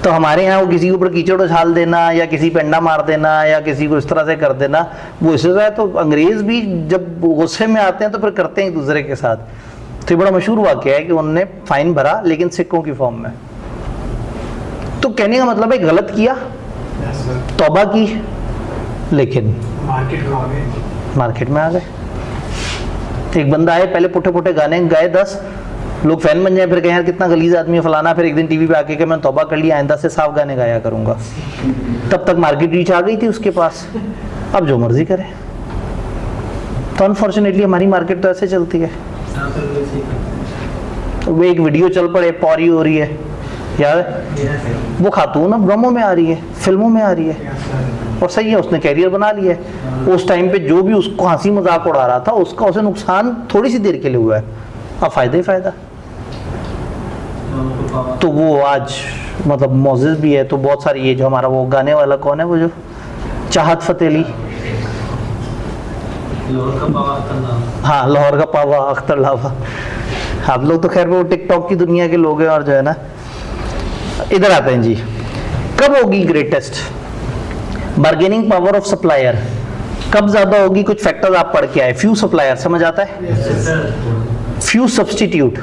तो हमारे यहाँ वो किसी के ऊपर कीचड़ उछाल देना या किसी पे अंडा मार देना या किसी को इस तरह से कर देना, वो इससे ज़्यादा तो अंग्रेज़ भी जब गुस्से में आते हैं तो फिर करते हैं एक दूसरे के साथ। तो ये बड़ा मशहूर वाक़या है कि उन्होंने फ़ाइन भरा लेकिन सिक्कों की फॉर्म में। तो कहने का मतलब है गलत किया, तौबा की, लेकिन मार्केट में आ गए। एक बंदा आए, पहले पुठे पुठे गाने गाए 10 लोग फैन बन जाए, फिर कहें यार कितना गलीज आदमी है फलाना, फिर एक दिन टीवी पे आके कि मैं तौबा कर लिया, आइंदा से साफ गाने गाया करूंगा। तब तक मार्केट रीच आ गई थी उसके पास, अब जो मर्जी करे। तो अनफॉर्चुनेटली हमारी मार्केट तो ऐसे चलती है। वो एक वीडियो चल पड़े, पौरी हो रही है यार, वो खातून अब ड्रामों में आ रही है, फिल्मों में आ रही है, और सही है, उसने कैरियर बना लिया है। उस टाइम पे जो भी उसको हंसी मजाक उड़ा रहा था उसका उसे नुकसान थोड़ी सी देर के लिए हुआ है, अब फायदा ही फायदा। तो वो आज मतलब मौजिज़ भी है। तो बहुत सारी ये जो हमारा वो गाने वाला कौन है, वो जो चाहत फतेह अली, हाँ लाहौर का पावा अख्तर लावा। आप लोग तो खैर वो टिकटॉक की दुनिया के लोग हैं। और जो है ना, इधर आते हैं जी, कब होगी greatest bargaining power of supplier? कब ज्यादा होगी? कुछ फैक्टर्स आप पढ़ के आए, फ्यू सप्लायर समझ आता है, फ्यू सब्स्टिट्यूट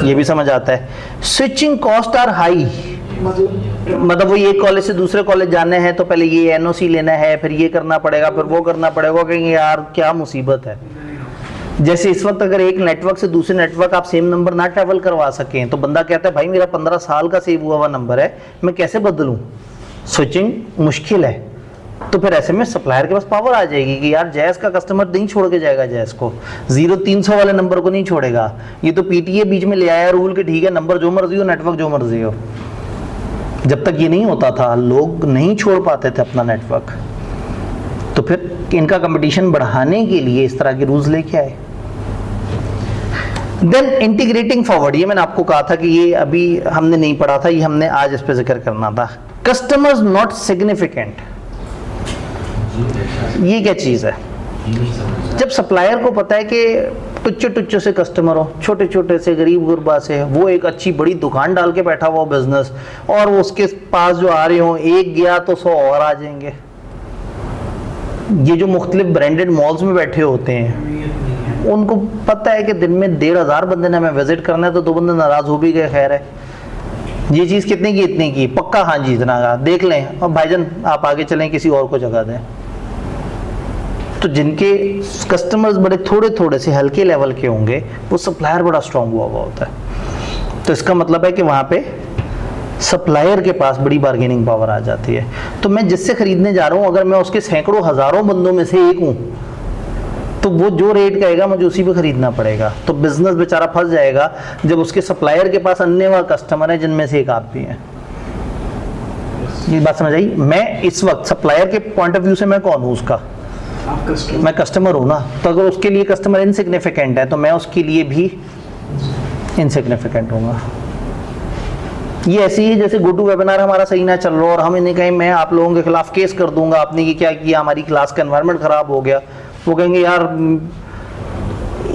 ये भी समझ आता है, स्विचिंग कॉस्ट आर हाई, मतलब वो एक कॉलेज से दूसरे कॉलेज जाने हैं तो पहले ये एनओसी लेना है, फिर ये करना पड़ेगा, फिर वो करना पड़ेगा, कहेंगे यार क्या मुसीबत है। जैसे इस वक्त अगर एक नेटवर्क से दूसरे नेटवर्क आप सेम नंबर ना ट्रैवल करवा सकें तो बंदा कहता है भाई मेरा 15 साल का सेव हुआ हुआ नंबर है, मैं कैसे बदलूं? स्विचिंग मुश्किल है। तो फिर ऐसे में सप्लायर के पास पावर आ जाएगी कि यार जैस का कस्टमर नहीं छोड़ के जाएगा, जैस को 0300 वाले नंबर को नहीं छोड़ेगा। ये तो पीटीए बीच में ले आया रूल के, ठीक है नंबर जो मर्जी हो, नेटवर्क जो मर्जी हो। जब तक ये नहीं होता था लोग नहीं छोड़ पाते थे अपना नेटवर्क, तो फिर इनका कंपटीशन बढ़ाने के लिए इस तरह के रूल्स लेके आए। देन इंटीग्रेटिंग फॉरवर्ड, ये मैंने आपको कहा था कि ये अभी हमने नहीं पढ़ा था, ये हमने आज इस पे जिक्र करना था। कस्टमर्स नॉट सिग्निफिकेंट, ये क्या चीज है? जब सप्लायर को पता है कि टुच्चे टुच्चे से कस्टमर हो, छोटे छोटे से गरीब गुरबा से, वो एक अच्छी बड़ी दुकान डाल के बैठा हुआ बिजनेस, और वो उसके पास जो आ रहे हो, एक गया तो 100 और आ जाएंगे। ये जो मुख्तलिफ ब्रांडेड मॉल्स में बैठे होते हैं उनको पता है कि दिन में 1500 बंदे ने हमें विजिट करना है, तो 2 बंदे नाराज हो भी गए, खैर है। ये चीज कितने की? इतने की पक्का, हाँ जी इतना का, देख लें और भाईजान आप आगे चलें, किसी और को जगह दें। तो जिनके कस्टमर्स बड़े थोड़े थोड़े से हल्के लेवल के होंगे वो सप्लायर बड़ा स्ट्रांग हुआ होता है। तो इसका मतलब है कि वहां पे सप्लायर के पास बड़ी बार्गेनिंग पावर आ जाती है। तो मैं जिससे खरीदने जा रहा हूं, अगर मैं उसके सैकड़ों हजारों बंदों में से एक हूं, तो वो जो रेट कहेगा मुझे उसी पे खरीदना पड़ेगा। तो बिजनेस बेचारा फंस जाएगा जब उसके सप्लायर के पास अन्य वह कस्टमर है जिनमें से एक आप भी हैं। ये बात समझ आई? मैं इस वक्त सप्लायर के पॉइंट ऑफ व्यू से मैं कौन हूं? उसका मैं कस्टमर हूं ना। तो अगर उसके लिए कस्टमर इनसिग्निफिकेंट है तो मैं उसके लिए भी इनसिग्निफिकेंट होऊंगा। ये ऐसी ही जैसे गो टू वेबिनार हमारा सही ना चल रहा और हम इन्हें कहें मैं आप लोगों के खिलाफ केस कर दूंगा, आपने ये क्या किया, हमारी क्लास का एनवायरनमेंट खराब हो गया। वो कहेंगे यार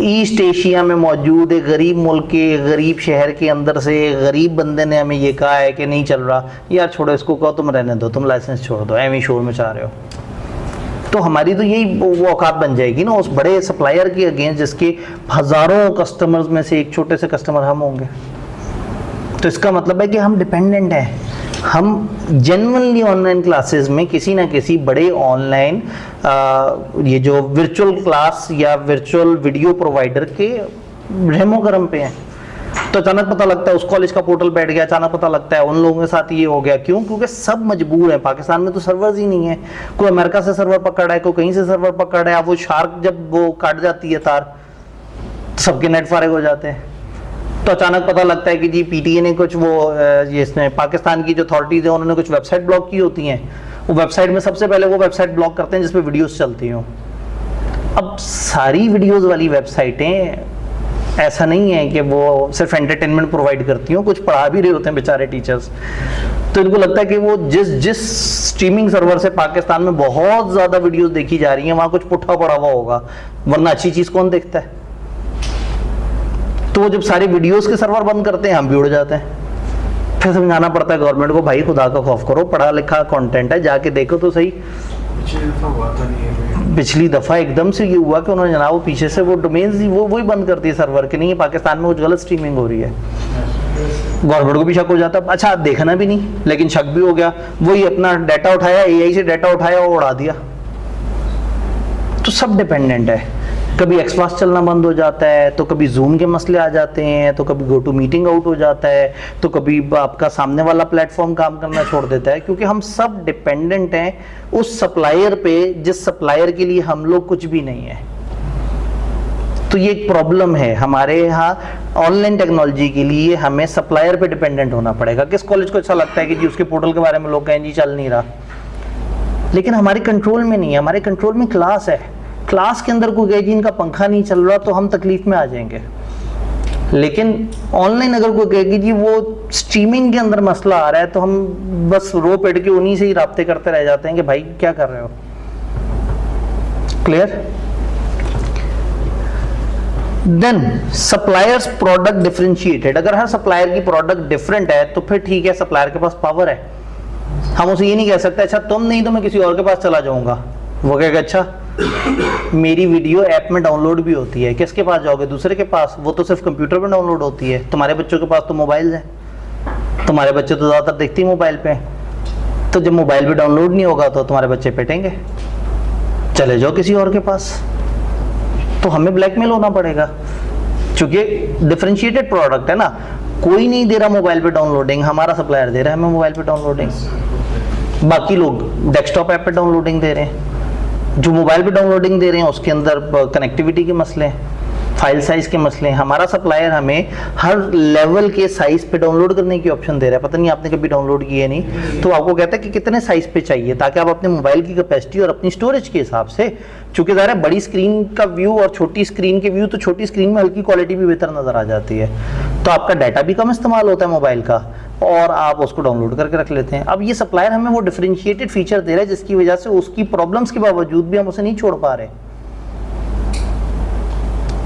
ईस्ट एशिया में मौजूद एक गरीब मुल्क के गरीब शहर के अंदर से गरीब बंदे ने हमें ये कहा है कि नहीं चल रहा, यार छोड़ो इसको, कहो तुम रहने दो, तुम लाइसेंस छोड़ दो, एम ही शोर में चाह रहे हो। तो हमारी तो यही वो औकात बन जाएगी ना उस बड़े सप्लायर के अगेंस्ट जिसके हजारों कस्टमर्स में से एक छोटे से कस्टमर हम होंगे। तो इसका मतलब है कि हम डिपेंडेंट हैं। हम जेन्युइनली ऑनलाइन क्लासेस में किसी ना किसी बड़े ऑनलाइन ये जो वर्चुअल क्लास या वर्चुअल वीडियो प्रोवाइडर के रहमो करम पे हैं। तो अचानक पता लगता है उस कॉलेज का पोर्टल बैठ गया, अचानक पता लगता है उन लोगों के साथ ये हो गया। क्यों? क्योंकि सब मजबूर हैं। पाकिस्तान में तो सर्वर्स ही नहीं है, कोई अमेरिका से सर्वर पकड़ है, कोई कहीं से सर्वर पकड़ है। वो शार्क जब वो काट जाती है तार, सबके नेट फारिग हो जाते हैं। तो अचानक पता लगता है कि जी पीटीए ने कुछ वो ये इसमें पाकिस्तान की जो अथॉरिटीज है उन्होंने कुछ वेबसाइट ब्लॉक की होती हैं। वो वेबसाइट में सबसे पहले वो वेबसाइट ब्लॉक करते हैं जिसपे वीडियोस चलती हों। अब सारी वीडियोस वाली वेबसाइटें ऐसा नहीं है कि वो सिर्फ एंटरटेनमेंट प्रोवाइड करती हों, कुछ पढ़ा भी रहे होते हैं बेचारे टीचर्स। तो इनको लगता है कि वो जिस स्ट्रीमिंग सर्वर से पाकिस्तान में बहुत ज्यादा वीडियोस देखी जा रही हैं वहां कुछ पुट्ठा पड़ा हुआ होगा, वरना अच्छी चीज कौन देखता है। तो वो जब सारे वीडियोस के सर्वर बंद करते हैं हम भी उड़ जाते हैं। फिर समझाना पड़ता है गवर्नमेंट को, भाई खुदा का खौफ करो, पढ़ा लिखा कंटेंट है, जाके देखो तो सही। पिछली दफा एकदम से ये हुआ कि उन्होंने जनाब पीछे से वो डोमेन्स वही बंद कर दिए सर्वर के, नहीं पाकिस्तान में कुछ गलत स्ट्रीमिंग हो रही है। गवर्नमेंट को भी शक हो जाता, अच्छा देखना भी नहीं लेकिन शक भी हो गया, वही अपना डाटा उठाया, एआई से डाटा उठाया और उड़ा दिया। तो सब डिपेंडेंट है। कभी एक्सपास चलना बंद हो जाता है, तो कभी जूम के मसले आ जाते हैं, तो कभी गो टू मीटिंग आउट हो जाता है, तो कभी आपका सामने वाला प्लेटफॉर्म काम करना छोड़ देता है, क्योंकि हम सब डिपेंडेंट हैं उस सप्लायर पे जिस सप्लायर के लिए हम लोग कुछ भी नहीं है। तो ये एक प्रॉब्लम है हमारे यहाँ ऑनलाइन टेक्नोलॉजी के लिए, हमें सप्लायर पे डिपेंडेंट होना पड़ेगा। किस कॉलेज को अच्छा लगता है कि जी उसके पोर्टल के बारे में लोग कहें जी चल नहीं रहा, लेकिन हमारे कंट्रोल में नहीं है। हमारे कंट्रोल में क्लास है, क्लास के अंदर कोई कहे जी इनका पंखा नहीं चल रहा तो हम तकलीफ में आ जाएंगे। लेकिन ऑनलाइन अगर कोई कहेगी जी वो स्ट्रीमिंग के अंदर मसला आ रहा है तो हम बस रो पेट के उन्हीं से ही राब्ते करते रह जाते हैं कि भाई क्या कर रहे हो। Clear? Then suppliers product differentiated. अगर हर सप्लायर की प्रोडक्ट डिफरेंट है तो फिर ठीक है, सप्लायर के पास पावर है। हम उसे ये नहीं कह सकते अच्छा तुम नहीं तो मैं किसी और के पास चला जाऊंगा। वो कहेगा अच्छा मेरी वीडियो ऐप में डाउनलोड भी होती है, किसके पास जाओगे? दूसरे के पास। वो तो सिर्फ कंप्यूटर में डाउनलोड होती है। तुम्हारे बच्चों के पास तो मोबाइल है, तुम्हारे बच्चे तो ज़्यादातर देखते ही मोबाइल पे। तो जब मोबाइल पे डाउनलोड नहीं होगा तो तुम्हारे बच्चे पिटेंगे, चले जाओ किसी और के पास। तो हमें ब्लैकमेल होना पड़ेगा, क्योंकि डिफरेंशिएटेड प्रोडक्ट है ना। कोई नहीं दे रहा मोबाइल पे डाउनलोडिंग, हमारा सप्लायर दे रहा है हमें मोबाइल पे डाउनलोडिंग। बाकी लोग डेस्कटॉप ऐप पे डाउनलोडिंग दे रहे हैं। जो मोबाइल पे डाउनलोडिंग दे रहे हैं उसके अंदर कनेक्टिविटी के मसले हैं, फाइल साइज के मसले हैं। हमारा सप्लायर हमें हर लेवल के साइज पे डाउनलोड करने की ऑप्शन दे रहा है। पता नहीं आपने कभी डाउनलोड किया नहीं, तो आपको कहता है कि कितने साइज पे चाहिए, ताकि आप अपने मोबाइल की कैपेसिटी और अपनी स्टोरेज के हिसाब से, चूंकि ज़रा बड़ी स्क्रीन का व्यू और छोटी स्क्रीन के व्यू, तो छोटी स्क्रीन में हल्की क्वालिटी भी बेहतर नजर आ जाती है, तो आपका डाटा भी कम इस्तेमाल होता है मोबाइल का, और आप उसको डाउनलोड करके रख लेते हैं। अब ये सप्लायर हमें वो डिफरेंशिएटेड फीचर दे रहा है जिसकी वजह से उसकी प्रॉब्लम्स के बावजूद भी हम उसे नहीं छोड़ पा रहे।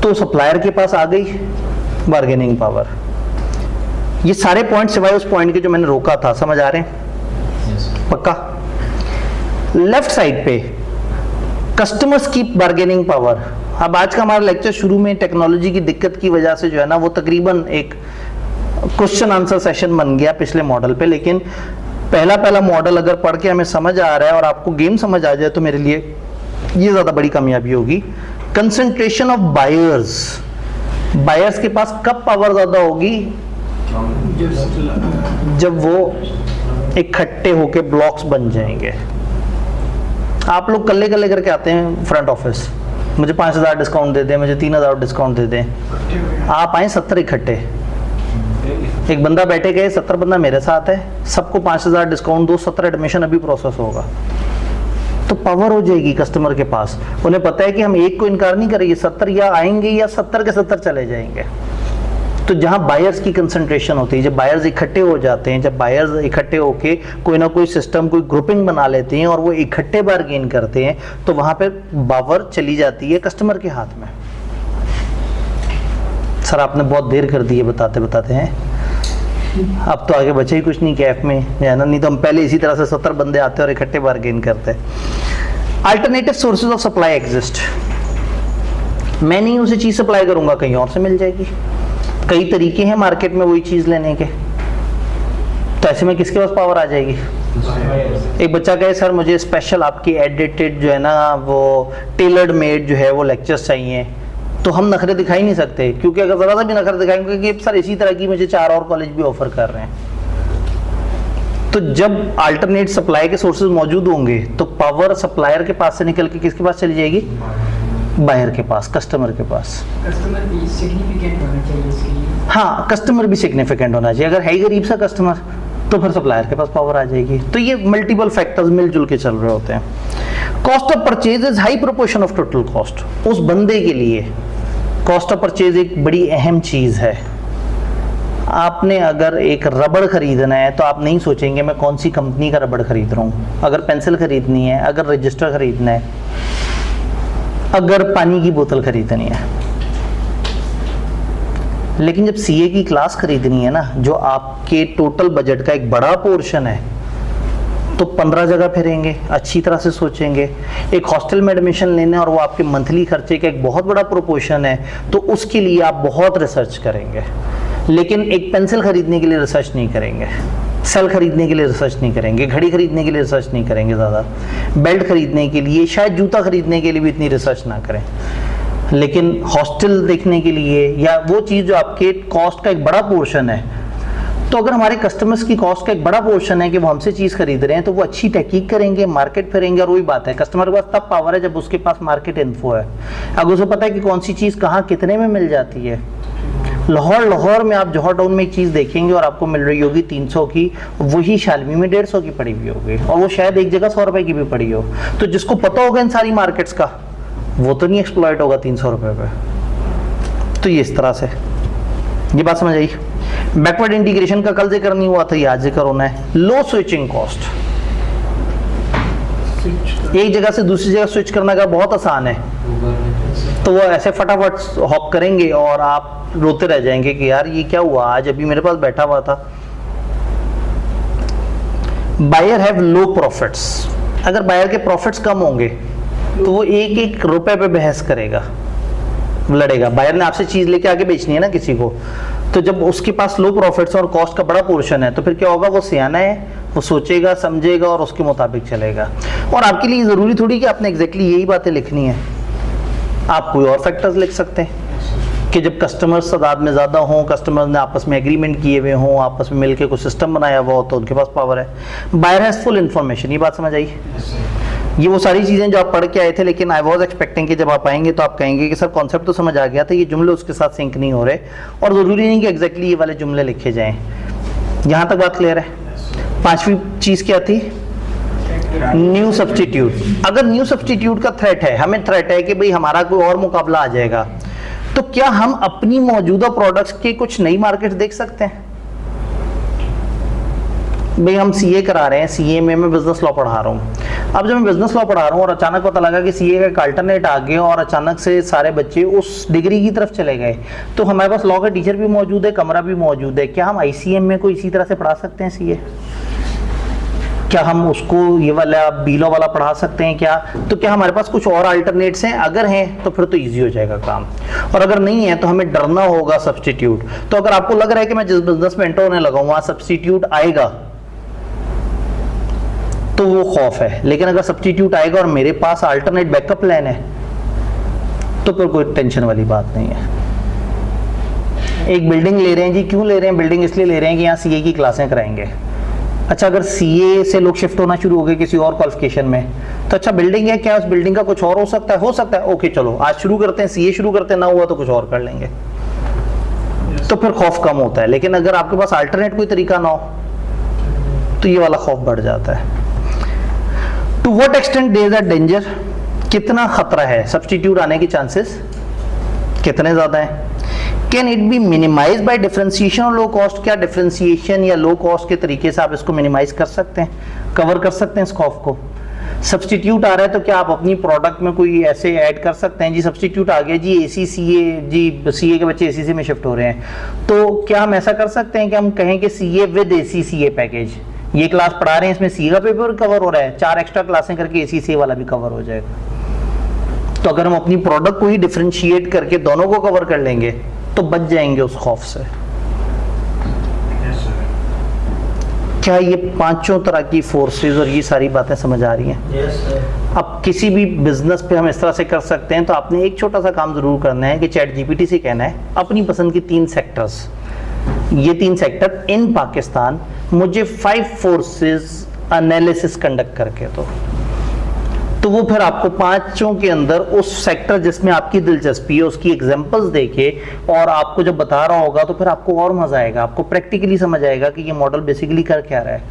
तो सप्लायर के पास आ गई बार्गेनिंग पावर। ये सारे पॉइंट सिवाय उस पॉइंट के जो मैंने रोका था, समझ आ रहे हैं? पक्का? लेफ्ट साइड पे कस्टमर्स की बार्गेनिंग पावर। अब आज का हमारा लेक्चर शुरू में टेक्नोलॉजी की दिक्कत की वजह से जो है ना, वो तकरीबन एक क्वेश्चन आंसर सेशन बन गया पिछले मॉडल पे, लेकिन पहला मॉडल अगर पढ़ के हमें समझ आ रहा है और आपको गेम समझ आ जाए तो मेरे लिए ये ज़्यादा बड़ी कामयाबी होगी। Concentration of buyers. बायर्स के पास कब पावर ज़्यादा होगी? जब वो इकट्ठे होके ब्लॉक्स बन जाएंगे। आप लोग कल्ले करके आते हैं फ्रंट ऑफिस, मुझे 5000 डिस्काउंट दे दें, मुझे 3000 डिस्काउंट दे दें। आप आए 70 इकट्ठे, एक बंदा बैठे गए 70 बंदा मेरे साथ है, सबको 5000 डिस्काउंट दो, 70 एडमिशन अभी प्रोसेस होगा, तो पावर हो जाएगी कस्टमर के पास। उन्हें पता है कि हम एक को इनकार नहीं करेंगे, 70 या आएंगे या 70 के 70 चले जाएंगे। तो जहां बायर्स की कंसंट्रेशन होती है, जब बायर्स इकट्ठे हो जाते हैं, जब बायर्स इकट्ठे होके कोई ना कोई सिस्टम, कोई ग्रुपिंग बना लेते हैं और वो इकट्ठे बार्गेन करते हैं, तो वहां पे पावर चली जाती है कस्टमर के हाथ में। सर आपने बहुत देर कर दी है बताते हैं, अब तो आगे बचे ही कुछ नहीं कैफ में, है ना? नहीं तो हम पहले इसी तरह से 70 बंदे आते और इकट्ठे बार्गेन करते। Alternative sources of supply exist. मैं नहीं उसे चीज सप्लाई करूंगा, कहीं और से मिल जाएगी। कई तरीके हैं मार्केट में वही चीज लेने के, तो ऐसे में किसके पास पावर आ जाएगी? एक बच्चा कहे सर मुझे स्पेशल आपकी एडिटेड जो है ना, वो टेलर्ड मेड जो है वो लेक्चर्स चाहिए, तो हम नखरे दिखाई नहीं सकते, क्योंकि अगर ज़रा सा भी नखरे दिखाएंगे कि सर इसी तरह की मुझे 4 और कॉलेज भी ऑफर कर रहे हैं। तो जब अल्टरनेट सप्लाई के सोर्सेज मौजूद होंगे तो पावर सप्लायर के पास से निकल के किसके पास चली जाएगी? बायर के पास, कस्टमर के पास। कस्टमर भी सिग्निफिकेंट होना चाहिए इसके लिए। हाँ, कस्टमर भी सिग्निफिकेंट होना चाहिए। अगर है ही गरीब सा कस्टमर तो फिर सप्लायर के पास पावर आ जाएगी। तो ये मल्टीपल फैक्टर्स मिलजुल के चल रहे होते हैं। Cost of purchase is high proportion of total cost. उस बंदे के लिए कॉस्ट ऑफ परचेज एक बड़ी अहम चीज़ है। आपने अगर एक रबड़ खरीदना है तो आप नहीं सोचेंगे मैं कौन सी कंपनी का रबड़ खरीद रहा हूँ। अगर पेंसिल खरीदनी है, अगर रजिस्टर खरीदना है, अगर पानी की बोतल खरीदनी है। लेकिन जब सीए की क्लास खरीदनी है ना, जो आपके टोटल बजट का एक बड़ा पोर्शन है, तो 15 जगह फिरेंगे, अच्छी तरह से सोचेंगे। एक हॉस्टल में एडमिशन लेना है और वो आपके मंथली खर्चे का एक बहुत बड़ा प्रोपोर्शन है, तो उसके लिए आप बहुत रिसर्च करेंगे। लेकिन एक पेंसिल खरीदने के लिए रिसर्च नहीं करेंगे, सेल खरीदने के लिए रिसर्च नहीं करेंगे, घड़ी खरीदने के लिए रिसर्च नहीं करेंगे, ज़्यादा बेल्ट खरीदने के लिए, शायद जूता खरीदने के लिए भी इतनी रिसर्च ना करें। लेकिन हॉस्टल देखने के लिए या वो चीज़ जो आपके कॉस्ट का एक बड़ा पोर्शन है, तो अगर हमारे कस्टमर्स की कॉस्ट का एक बड़ा पोर्शन है कि वो हमसे चीज़ खरीद रहे हैं, तो वो अच्छी तहकीक करेंगे, मार्केट फिरेंगे। और वही बात है, कस्टमर के पास तब पावर है जब उसके पास मार्केट इन्फो है। अगर उसे पता है कि कौन सी चीज़ कहाँ कितने में मिल जाती है। लाहौर में आप जौहर टाउन में एक चीज़ देखेंगे और आपको मिल रही होगी 300 की, वही शालमी में 150 की पड़ी हुई होगी, और वो शायद एक जगह 100 रुपए की भी पड़ी हो। तो जिसको पता होगा इन सारी मार्केट्स का, वो तो नहीं एक्सप्लॉइट होगा 300 रुपए पे। तो ये इस तरह से, ये बात समझ आई। बैकवर्ड इंटीग्रेशन का कल जिक्र नहीं हुआ था, ये आज जिक्र होना है। लो स्विचिंग कॉस्ट, एक जगह से दूसरी जगह स्विच करना का बहुत आसान है, तो वो ऐसे फटाफट हॉप करेंगे और आप रोते रह जाएंगे कि यार ये क्या हुआ, आज अभी मेरे पास बैठा हुआ था। Buyer have low profits. अगर बायर के प्रॉफिट्स कम होंगे तो वो एक एक रुपए पे बहस करेगा, लड़ेगा। बायर ने आपसे चीज लेके आगे बेचनी है ना किसी को, तो जब उसके पास लो प्रॉफिट्स और कॉस्ट का बड़ा पोर्शन है तो फिर क्या होगा, वो सियाना है, वो सोचेगा समझेगा और उसके मुताबिक चलेगा। और आपके लिए जरूरी थोड़ी कि आपने एग्जैक्टली यही बातें लिखनी है, आप कोई और फैक्टर्स लिख सकते हैं कि जब कस्टमर्स तादाद में ज़्यादा हों, कस्टमर्स ने आपस में एग्रीमेंट किए हुए हों, आपस में मिलकर कोई सिस्टम बनाया हुआ हो, तो उनके पास पावर है। बायर हैज़ फुल इन्फॉर्मेशन, ये बात समझ आई। ये वो सारी चीज़ें जो आप पढ़ के आए थे, लेकिन आई वॉज एक्सपेक्टिंग कि जब आप आएंगे तो आप कहेंगे कि सर कॉन्सेप्ट तो समझ आ गया था, ये जुमले उसके साथ सिंक नहीं हो रहे, और ज़रूरी नहीं कि एग्जैक्टली ये वाले जुमले लिखे जाएँ। यहाँ तक बात क्लियर है। पांचवी चीज़ क्या थी, न्यू सब्स्टिट्यूट। अगर न्यू सब्स्टिट्यूट का थ्रेट है, हमें थ्रेट है कि भाई हमारा कोई और मुकाबला आ जाएगा, तो क्या हम अपनी मौजूदा प्रोडक्ट्स के कुछ नई मार्केट देख सकते हैं? भाई हम सीए करा रहे हैं, सीए में मैं बिजनेस लॉ पढ़ा रहा हूँ। अब जब मैं बिजनेस लॉ पढ़ा रहा हूँ और अचानक पता लगा कि सीए का एक अल्टरनेट आ गया और अचानक से सारे बच्चे उस डिग्री की तरफ चले गए, तो हमारे पास लॉ का टीचर भी मौजूद है, कमरा भी मौजूद है, क्या हम आईसीएम में कोई इसी तरह से पढ़ा सकते हैं सीए? क्या हम उसको ये वाला बीलो वाला पढ़ा सकते हैं क्या? तो क्या हमारे पास कुछ और अल्टरनेट्स हैं? अगर हैं तो फिर तो इजी हो जाएगा काम, और अगर नहीं है तो हमें डरना होगा सब्स्टिट्यूट। तो अगर आपको लग रहा है कि मैं जिस बिजनेस में एंटर होने लगा हूं वहां सब्स्टिट्यूट आएगा, तो वो खौफ है। लेकिन अगर सब्स्टिट्यूट आएगा और मेरे पास अल्टरनेट बैकअप प्लान है, तो फिर कोई टेंशन वाली बात नहीं है। एक बिल्डिंग ले रहे हैं जी, क्यों ले रहे हैं? बिल्डिंग इसलिए ले रहे हैं कि यहाँ सीए की क्लासें कराएंगे। अच्छा, अगर सीए से लोग शिफ्ट होना शुरू हो गए किसी और क्वालिफिकेशन में, तो अच्छा बिल्डिंग है, क्या उस बिल्डिंग का कुछ और हो सकता है? हो सकता है, ओके चलो आज शुरू करते हैं, सीए शुरू करते हैं, ना हुआ तो कुछ और कर लेंगे, तो फिर खौफ कम होता है। लेकिन अगर आपके पास अल्टरनेट कोई तरीका ना हो, तो ये वाला खौफ बढ़ जाता है। To what extent there is a danger, कितना खतरा है, सब्स्टिट्यूट आने की चांसेस कितने ज्यादा हैं? Can it be minimize by differentiation और लो कॉस्ट, क्या डिफरेंशिएशन या लो कॉस्ट के तरीके से आप इसको मिनिमाइज कर सकते हैं, कवर कर सकते हैं इस खौफ को? सब्स्टिट्यूट आ रहा है तो क्या आप अपनी प्रोडक्ट में कोई ऐसे ऐड कर सकते हैं जी, सब्स्टिट्यूट आ गया जी, एसी सीए जी, सीए के बच्चे एसी में शिफ्ट हो रहे हैं, तो क्या हम ऐसा कर सकते हैं कि हम कहें कि CA with AC CA package, ये क्लास पढ़ा रहे हैं इसमें सीए का पेपर कवर हो रहा है, 4 एक्स्ट्रा क्लासें करके एसी सीए वाला भी कवर हो जाएगा। तो अगर हम अपनी प्रोडक्ट को ही डिफरेंशिएट करके दोनों को कवर कर लेंगे तो बच जाएंगे उस खौफ से। क्या ये पांचों तरह की फोर्सेस और ये सारी बातें समझ आ रही हैं? Yes sir. अब किसी भी बिजनेस पे हम इस तरह से कर सकते हैं, तो आपने एक छोटा सा काम जरूर करना है कि चैट जीपीटी से कहना है अपनी पसंद की 3 सेक्टर्स, ये 3 सेक्टर इन पाकिस्तान मुझे 5 फोर्सेस एनालिसिस कंडक्ट करके तो वो फिर आपको पांचों के अंदर उस सेक्टर जिसमें आपकी दिलचस्पी है उसकी एग्जांपल्स देके और आपको जब बता रहा होगा तो फिर आपको और मजा आएगा, आपको प्रैक्टिकली समझ आएगा कि ये मॉडल बेसिकली कर क्या रहा है।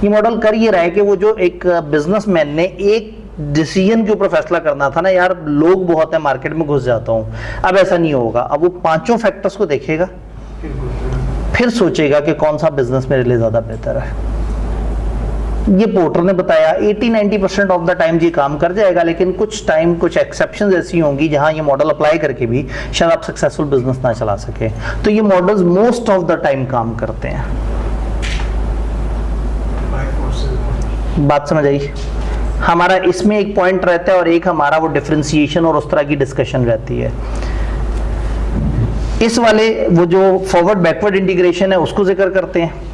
ये मॉडल कर ये रहा है कि वो जो एक बिजनेसमैन ने एक डिसीजन के ऊपर फैसला करना था ना, यार लोग बहुत है मार्केट में घुस जाता हूँ, अब ऐसा नहीं होगा। अब वो पांचों फैक्टर्स को देखेगा, फिर सोचेगा कि कौन सा बिजनेस मेरे लिए ज्यादा बेहतर है। ये पोर्टर ने बताया 80-90% ऑफ द टाइम ये काम कर जाएगा, लेकिन कुछ टाइम कुछ एक्सेप्शंस ऐसी होंगी जहां ये मॉडल अप्लाई करके भी शायद आप सक्सेसफुल बिजनेस ना चला सके। तो ये models most of the time काम करते हैं। बात समझ आई? हमारा इसमें एक पॉइंट रहता है और एक हमारा वो डिफरेंशिएशन और उस तरह की डिस्कशन रहती है। इस वाले वो जो फॉरवर्ड बैकवर्ड इंटीग्रेशन है उसको जिक्र करते हैं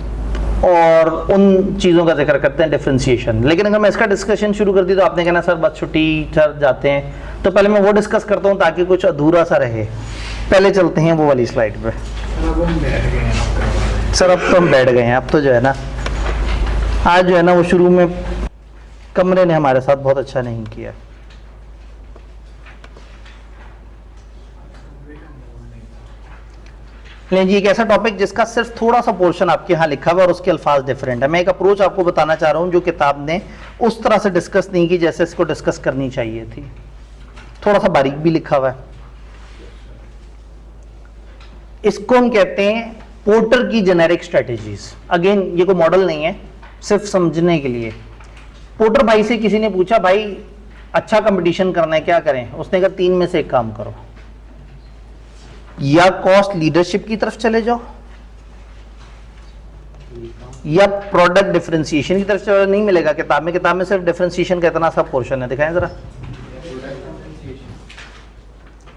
और उन चीज़ों का जिक्र करते हैं डिफरेंशिएशन। लेकिन अगर मैं इसका डिस्कशन शुरू कर दी तो आपने कहना सर बस छुट्टी सर जाते हैं, तो पहले मैं वो डिस्कस करता हूँ ताकि कुछ अधूरा सा रहे। पहले चलते हैं वो वाली स्लाइड पे। सर अब तो हम बैठ गए हैं, अब तो जो है ना आज जो है ना वो शुरू में कमरे ने हमारे साथ बहुत अच्छा नहीं किया। लेकिन जी एक ऐसा टॉपिक जिसका सिर्फ थोड़ा सा पोर्शन आपके यहाँ लिखा हुआ है और उसके अल्फाज डिफरेंट है। मैं एक अप्रोच आपको बताना चाह रहा हूँ जो किताब ने उस तरह से डिस्कस नहीं की जैसे इसको डिस्कस करनी चाहिए थी, थोड़ा सा बारीक भी लिखा हुआ है। इसको हम कहते हैं पोर्टर की जेनेरिक स्ट्रेटेजीज। अगेन ये कोई मॉडल नहीं है, सिर्फ समझने के लिए। पोर्टर भाई से किसी ने पूछा भाई अच्छा कंपटीशन करना है क्या करें, उसने कहा 3 में से एक काम करो, या कॉस्ट लीडरशिप की तरफ चले जाओ या प्रोडक्ट डिफरेंशिएशन की तरफ चले। नहीं मिलेगा किताब में, किताब में सिर्फ डिफरेंशिएशन का इतना सा पोर्शन है, दिखाएं जरा।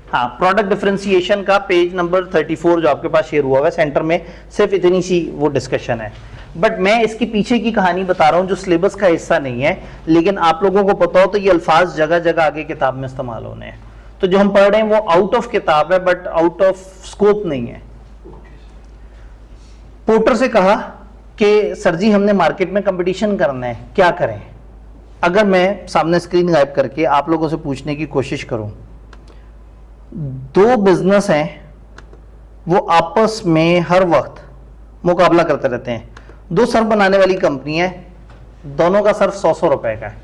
हाँ, प्रोडक्ट डिफरेंशिएशन का पेज नंबर 34 जो आपके पास शेयर हुआ है सेंटर में, सिर्फ इतनी सी वो डिस्कशन है। बट मैं इसके पीछे की कहानी बता रहा हूँ जो सिलेबस का हिस्सा नहीं है, लेकिन आप लोगों को पता हो तो ये अल्फाज जगह जगह आगे किताब में इस्तेमाल होने हैं। तो जो हम पढ़ रहे हैं वो आउट ऑफ किताब है बट आउट ऑफ स्कोप नहीं है। पोर्टर से कहा कि सर जी हमने मार्केट में कंपटीशन करना है, क्या करें? अगर मैं सामने स्क्रीन गायब करके आप लोगों से पूछने की कोशिश करूं, दो बिजनेस हैं वो आपस में हर वक्त मुकाबला करते रहते हैं। दो सर्फ बनाने वाली कंपनी है, दोनों का सर्फ 100 रुपए का है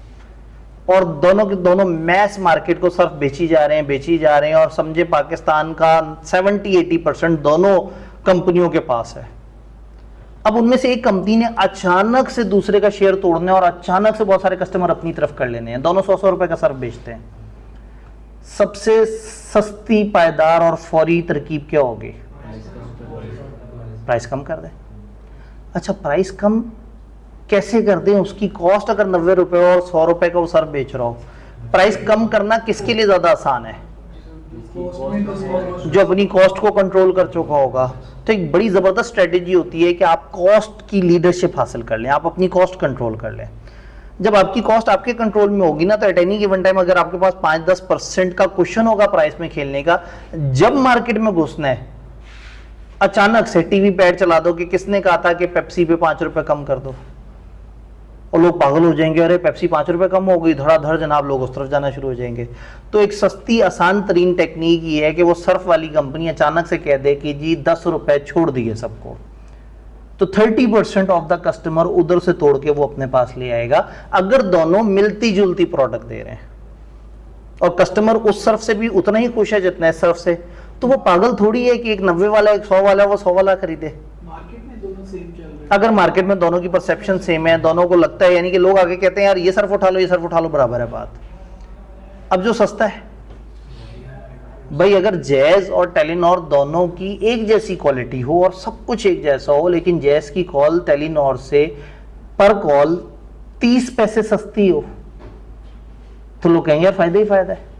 और दोनों के दोनों मैस मार्केट को सर्फ बेची जा रहे हैं और समझे पाकिस्तान का 70-80% दोनों कंपनियों के पास है। अब उनमें से एक कंपनी ने अचानक से दूसरे का शेयर तोड़ने और अचानक से बहुत सारे कस्टमर अपनी तरफ कर लेने हैं, दोनों 100 रुपए का सर्फ बेचते हैं। सबसे सस्ती, पायदार और फौरी तरकीब क्या होगी? प्राइस कम कर दें। अच्छा, प्राइस कम कैसे कर दें? उसकी कॉस्ट अगर 90 रुपए और 100 रुपए का वो सर्फ बेच रहा हो, प्राइस कम करना किसके लिए ज्यादा आसान है? जो अपनी कॉस्ट को कंट्रोल कर चुका होगा। तो एक बड़ी जबरदस्त स्ट्रेटेजी होती है कि आप कॉस्ट की लीडरशिप हासिल कर लें, आप अपनी कॉस्ट कंट्रोल कर लें। जब आपकी कॉस्ट आपके कंट्रोल में होगी ना, तो एट एनी गिवन टाइम अगर आपके पास 5-10% का क्वेश्चन होगा प्राइस में खेलने का, जब मार्केट में घुसना है अचानक से टीवी पे ऐड चला दो कि किसने कहा था कि पेप्सी पे 5 रुपए कम कर दो, और लोग पागल हो जाएंगे, अरे पेप्सी 5 रुपए कम हो गई, धड़ाधड़ जनाब लोग उस तरफ जाना शुरू हो जाएंगे। तो एक सस्ती आसान तरीन टेक्निक ये है कि वो सर्फ वाली कंपनी अचानक से कह दे कि जी 10 रुपए छोड़ दिए सबको, तो 30% ऑफ द कस्टमर उधर से तोड़ के वो अपने पास ले आएगा। अगर दोनों मिलती जुलती प्रोडक्ट दे रहे हैं और कस्टमर उस सर्फ से भी उतना ही खुश है जितना इस सर्फ से, तो वो पागल थोड़ी है कि एक 90 वाला एक 100 वाला वो 100 वाला खरीदे। मार्केट में दोनों सेम चल रहे हैं। अगर मार्केट में दोनों की परसेप्शन सेम है, दोनों को लगता है, यानी कि लोग आगे कहते हैं यार ये सर्फ उठा लो, ये सर्फ उठा लो, बराबर है बात। अब जो सस्ता है भाई, अगर जैज और टेलीनॉर दोनों की एक जैसी क्वालिटी हो और सब कुछ एक जैसा हो, लेकिन जैज की कॉल टेलीनॉर से पर कॉल 30 पैसे सस्ती हो, तो लोग कहेंगे यार फायदा ही फायदा है।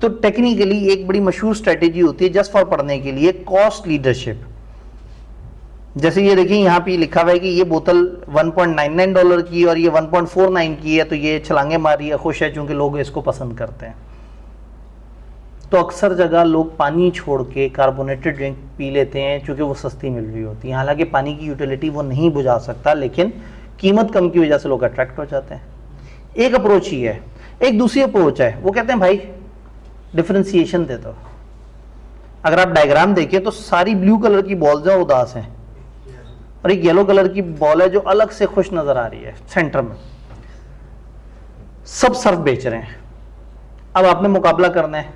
तो टेक्निकली एक बड़ी मशहूर स्ट्रेटेजी होती है जस्ट फॉर पढ़ने के लिए, कॉस्ट लीडरशिप। जैसे ये देखिए यहाँ पे लिखा हुआ है कि ये बोतल $1.99 की और ये 1.49 की है, तो ये छलांगे मारी है, खुश है चूंकि लोग इसको पसंद करते हैं। तो अक्सर जगह लोग पानी छोड़ के कार्बोनेटेड ड्रिंक पी लेते हैं क्योंकि वो सस्ती मिल रही होती है। हालांकि पानी की यूटिलिटी वो नहीं बुझा सकता, लेकिन कीमत कम की वजह से लोग अट्रैक्ट हो जाते हैं। एक अप्रोच ही है। एक दूसरी अप्रोच है, वो कहते हैं भाई डिफरेंशिएशन दे दो। अगर आप डायग्राम देखें तो सारी ब्लू कलर की बॉल्स हैं उदास हैं और एक येलो कलर की बॉल है जो अलग से खुश नजर आ रही है सेंटर में। सब सर्फ बेच रहे हैं। अब आपने मुकाबला करना है,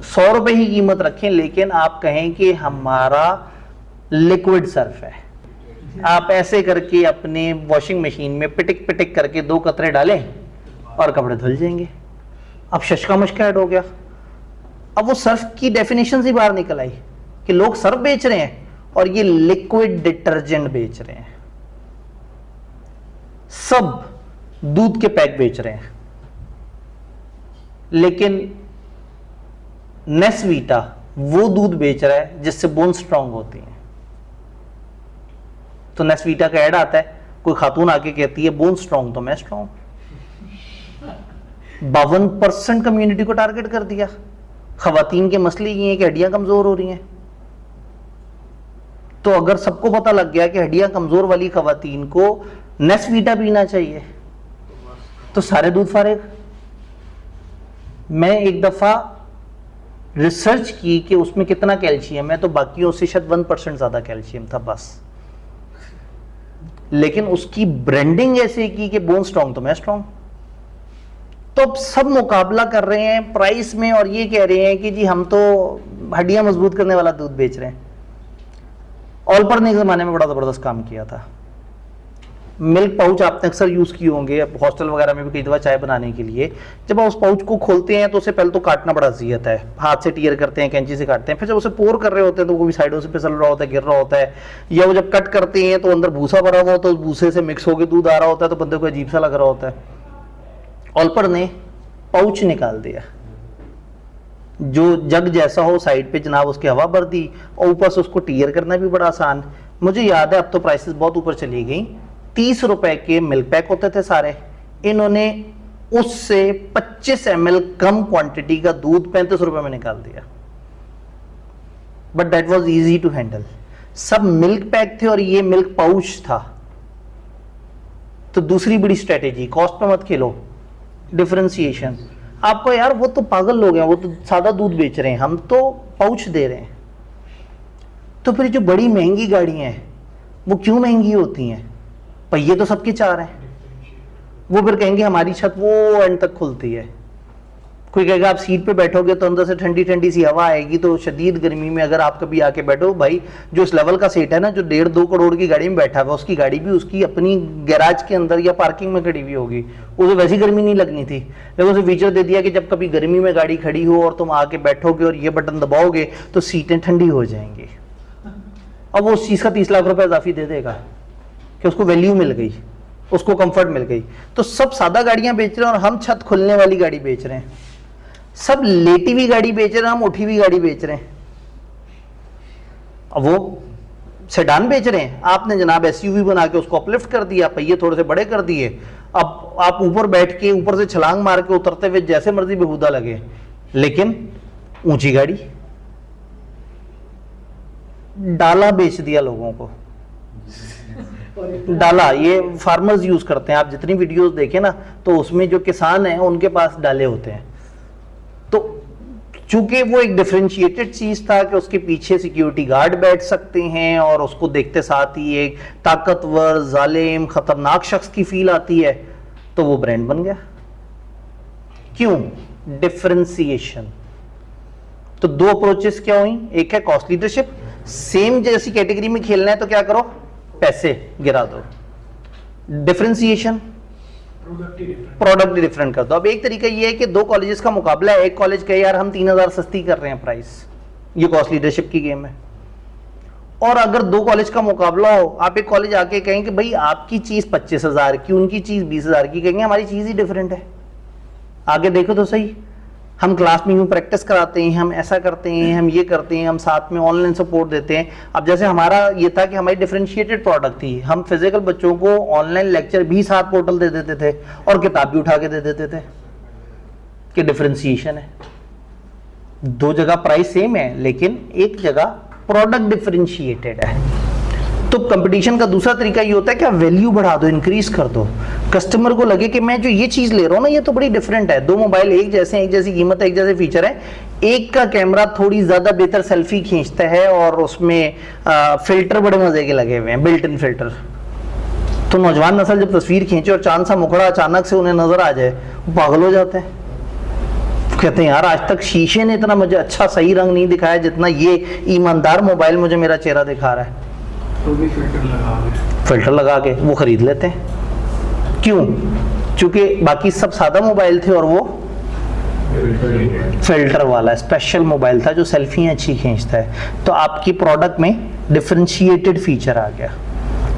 100 रुपए ही कीमत रखें, लेकिन आप कहें कि हमारा लिक्विड सर्फ है। आप ऐसे करके अपने वॉशिंग मशीन में पिटिक पिटिक करके 2 कतरे डालें और कपड़े धुल जाएंगे। अब शशका मुश्का ऐड हो गया। अब वो सर्फ की डेफिनेशन से बाहर निकल आई कि लोग सर्फ बेच रहे हैं और ये लिक्विड डिटर्जेंट बेच रहे हैं, सब दूध के पैक बेच रहे हैं। लेकिन नेस्वीटा वो दूध बेच रहा है जिससे बोन स्ट्रांग होती है। तो नेस्वीटा का ऐड आता है, कोई खातून आके कहती है बोन स्ट्रांग तो मैं स्ट्रांग। 52% कम्युनिटी को टारगेट कर दिया। खवातीन के मसले ये हैं कि हड्डियां कमजोर हो रही हैं। तो अगर सबको पता लग गया कि हड्डियां कमजोर वाली खवातीन को नेस्वीटा पीना चाहिए, तो सारे दूध फारेग। मैं एक दफा रिसर्च की कि उसमें कितना कैल्शियम है, तो बाकियों से शायद 1% ज्यादा कैल्शियम था बस। लेकिन उसकी ब्रांडिंग ऐसे की कि बोन स्ट्रांग तो मैं स्ट्रांग। तो अब सब मुकाबला कर रहे हैं प्राइस में और ये कह रहे हैं कि जी हम तो हड्डियां मजबूत करने वाला दूध बेच रहे हैं। ऑलपर ने एक जमाने में बड़ा जबरदस्त काम किया था। मिल्क पाउच आपने अक्सर यूज किए होंगे हॉस्टल वगैरह में भी कई दफा चाय बनाने के लिए। जब आप उस पाउच को खोलते हैं तो उसे पहले तो काटना बड़ा अजियत है, हाथ से टीयर करते हैं, कैंची से काटते हैं। फिर जब उसे पोर कर रहे होते हैं तो वो भी साइडों से फिसल रहा होता है, गिर रहा होता है, या वो जब कट करते हैं तो अंदर भूसा भरा हुआ होता है, उस भूसे से मिक्स होकर दूध आ रहा होता है, तो बंदे को अजीब सा लग रहा होता है। ऑलपर ने पाउच निकाल दिया जो जग जैसा हो साइड पे जनाब उसकी हवा भर दी, और ऊपर से उसको टीयर करना भी बड़ा आसान। मुझे याद है अब तो प्राइसेस बहुत ऊपर चली गई, 30 रुपए के मिल्क पैक होते थे सारे, इन्होंने उससे 25 ml कम क्वांटिटी का दूध 35 रुपए में निकाल दिया। But that was easy to handle. सब मिल्क पैक थे और ये मिल्क पाउच था। तो दूसरी बड़ी स्ट्रेटेजी, कॉस्ट पे मत खेलो, डिफरेंशिएशन। आपको यार वो तो पागल लोग हैं, वो तो सादा दूध बेच रहे हैं, हम तो पाउच दे रहे हैं। तो फिर जो बड़ी महंगी गाड़ियां हैं वो क्यों महंगी होती हैं? पहिए तो सबके 4 हैं। वो फिर कहेंगे हमारी छत वो एंड तक खुलती है। कोई कहेगा आप सीट पे बैठोगे तो अंदर से ठंडी ठंडी सी हवा आएगी, तो शदीद गर्मी में अगर आप कभी आके बैठो, भाई जो इस लेवल का सीट है ना, जो 1.5-2 करोड़ की गाड़ी में बैठा हुआ, उसकी गाड़ी भी उसकी अपनी गैराज के अंदर या पार्किंग में खड़ी हुई होगी, उसे वैसी गर्मी नहीं लगनी थी, लेकिन उसे फीचर दे दिया कि जब कभी गर्मी में गाड़ी खड़ी हो और तुम आके बैठोगे और ये बटन दबाओगे तो सीटें ठंडी हो जाएंगी। अब वो उस चीज़ का 30 लाख रुपए इजाफी दे देगा कि उसको वैल्यू मिल गई, उसको कंफर्ट मिल गई। तो सब सादा गाड़ियां बेच रहे हैं और हम छत खुलने वाली गाड़ी बेच रहे हैं। सब लेटी हुई गाड़ी बेच रहे हैं, हम उठी हुई गाड़ी बेच रहे हैं। अब वो सेडान बेच रहे हैं, आपने जनाब एसयूवी बना के उसको अपलिफ्ट कर दिया, पहिए थोड़े से बड़े कर दिए। अब आप ऊपर बैठ के ऊपर से छलांग मार के उतरते हुए जैसे मर्जी बेहुदा लगे, लेकिन ऊंची गाड़ी। डाला बेच दिया लोगों को। डाला ये फार्मर्स यूज करते हैं, आप जितनी वीडियोस देखें ना तो उसमें जो किसान हैं उनके पास डाले होते हैं। तो चूंकि वो एक डिफरेंशिएटेड चीज था कि उसके पीछे सिक्योरिटी गार्ड बैठ सकते हैं और उसको देखते साथ ही एक ताकतवर, जालिम, खतरनाक शख्स की फील आती है, तो वो ब्रांड बन गया। क्यों? डिफरेंशिएशन। तो 2 अप्रोचेस क्या हुई? एक है कॉस्ट लीडरशिप, सेम जैसी कैटेगरी में खेलना है तो क्या करो, पैसे गिरा दो। डिफरेंशिएशन, प्रोडक्ट डिफरेंट कर दो। अब एक तरीका ये है कि 2 कॉलेजेस का मुकाबला है, एक कॉलेज कहे यार हम 3000 सस्ती कर रहे हैं प्राइस, ये कॉस्ट लीडरशिप की गेम है। और अगर 2 कॉलेज का मुकाबला हो, आप एक कॉलेज आके कहें कि भाई आपकी चीज 25,000 की, उनकी चीज 20,000 की, कहेंगे हमारी चीज ही डिफरेंट है। आगे देखो तो सही, हम क्लास में यूं प्रैक्टिस कराते हैं, हम ऐसा करते हैं, हम ये करते हैं, हम साथ में ऑनलाइन सपोर्ट देते हैं। अब जैसे हमारा ये था कि हमारी डिफरेंशिएटेड प्रोडक्ट थी, हम फिजिकल बच्चों को ऑनलाइन लेक्चर भी साथ पोर्टल दे देते थे और किताब भी उठा के दे देते थे कि डिफरेंशिएशन है। 2 जगह प्राइस सेम है लेकिन एक जगह प्रोडक्ट डिफरेंशिएटेड है। तो कंपटीशन का दूसरा तरीका ये होता है कि आप वैल्यू बढ़ा दो, इंक्रीज कर दो, कस्टमर को लगे कि मैं जो ये चीज ले रहा हूँ ना ये तो बड़ी डिफरेंट है। 2 मोबाइल एक जैसे हैं, एक जैसी कीमत है, एक जैसे फीचर है, एक का कैमरा थोड़ी ज्यादा बेहतर सेल्फी खींचता है और उसमें फिल्टर बड़े मजे के लगे हुए हैं, बिल्ट इन फिल्टर। तो नौजवान नस्ल जब तस्वीर खींचे और चांद सा मुखड़ा अचानक से उन्हें नजर आ जाए, वो पागल हो जाते हैं, कहते हैं यार आज तक शीशे ने इतना मुझे अच्छा सही रंग नहीं दिखाया जितना ये ईमानदार मोबाइल मुझे मेरा चेहरा दिखा रहा है। तो भी फिल्टर लगा के वो खरीद लेते हैं। क्यों? क्योंकि बाकी सब सादा मोबाइल थे और वो फिल्टर वाला स्पेशल मोबाइल था जो सेल्फियां अच्छी खींचता है। तो आपकी प्रोडक्ट में डिफरेंशिएटेड फीचर आ गया।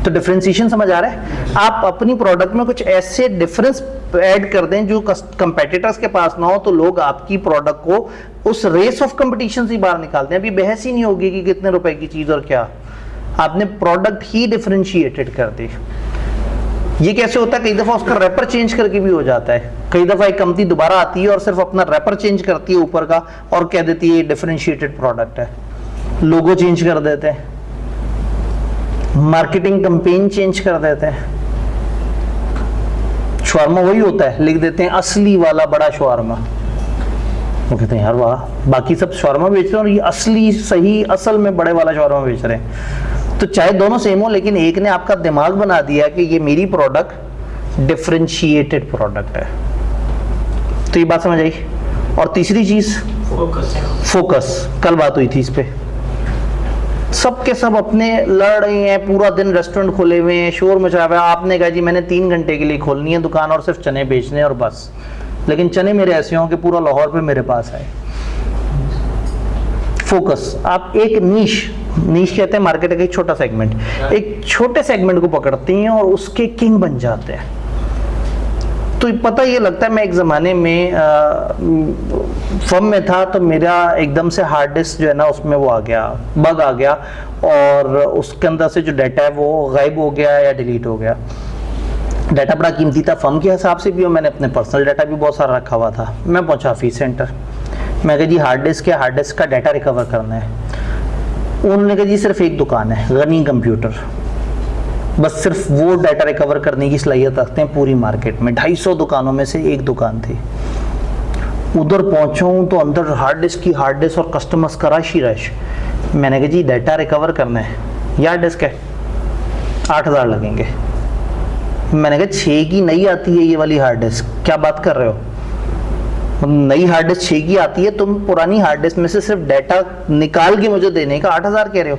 तो डिफरेंशिएशन समझ आ रहा है? आप अपनी प्रोडक्ट में कुछ ऐसे डिफरेंस ऐड कर दें जो कंपेटिटर्स के पास ना हो, तो लोग आपकी प्रोडक्ट को उस रेस ऑफ कंपटीशन से बाहर निकालते हैं। अभी बहस ही नहीं होगी कि कितने रुपए की चीज और क्या, आपने प्रोडक्ट ही डिफरेंशिएटेड कर दी। ये कैसे होता है? कई दफा उसका रैपर चेंज करके भी हो जाता है। कई दफा एक कंपनी दोबारा आती है और सिर्फ अपना रैपर चेंज करती है ऊपर का और कह देती है ये डिफरेंशिएटेड प्रोडक्ट है। लोगो चेंज कर देते हैं, मार्केटिंग कैंपेन चेंज कर देते हैं। शवारमा वही होता है, लिख देते हैं असली वाला बड़ा शवारमा। वो कहते हैं यार वाह, बाकी सब शवारमा बेच रहे हैं और ये असली सही असल में बड़े वाला शवारमा बेच रहे हैं। तो चाहे दोनों सेम हो, लेकिन एक ने आपका दिमाग बना दिया कि ये मेरी प्रोडक्ट डिफरेंशिएटेड प्रोडक्ट है। तो ये बात समझ आई। और तीसरी चीज फोकस। कल बात हुई थी इस पे। सब के सब अपने लड़ रहे हैं, पूरा दिन रेस्टोरेंट खोले हुए हैं, शोर मचा हुआ है। आपने कहा जी मैंने 3 घंटे के लिए खोलनी है दुकान और सिर्फ चने बेचने हैं और बस। लेकिन चने मेरे ऐसे हों कि पूरा लाहौर पे मेरे पास आए। फोकस। आप एक नीश कहते हैं मार्केट का एक छोटा सेगमेंट, एक छोटे सेगमेंट को पकड़ते हैं और उसके किंग बन जाते हैं। तो पता ये लगता है, मैं एक ज़माने में फर्म में था, तो मेरा एकदम से हार्ड डिस्क जो है ना उसमें वो आ गया, बग आ गया, और उसके अंदर से जो डाटा है वो गायब हो गया या डिलीट हो गया। डाटा बड़ा कीमती था फर्म के हिसाब से भी, और मैंने अपने पर्सनल डाटा भी बहुत सारा रखा हुआ था। मैं पहुंचा ऑफिस सेंटर, मैं कहा जी हार्ड डिस्क है, हार्ड डिस्क का डाटा रिकवर करना है। उन्होंने कहा जी सिर्फ एक दुकान है, गनी कंप्यूटर, बस सिर्फ वो डाटा रिकवर करने की सलाहियत रखते हैं पूरी मार्केट में। 250 दुकानों में से एक दुकान थी। उधर पहुंचा हूँ तो अंदर हार्ड डिस्क और कस्टमर्स का रश ही रश। मैंने कहा जी डाटा रिकवर करना है, ये हार्ड डिस्क है, 8,000 लगेंगे। मैंने कहा 6 की नई आती है ये वाली हार्ड डिस्क, क्या बात कर रहे हो, नई हार्ड डिस्क 6 की आती है, तुम पुरानी हार्ड डिस्क में से सिर्फ डाटा निकाल के मुझे देने का 8,000 कह रहे हो।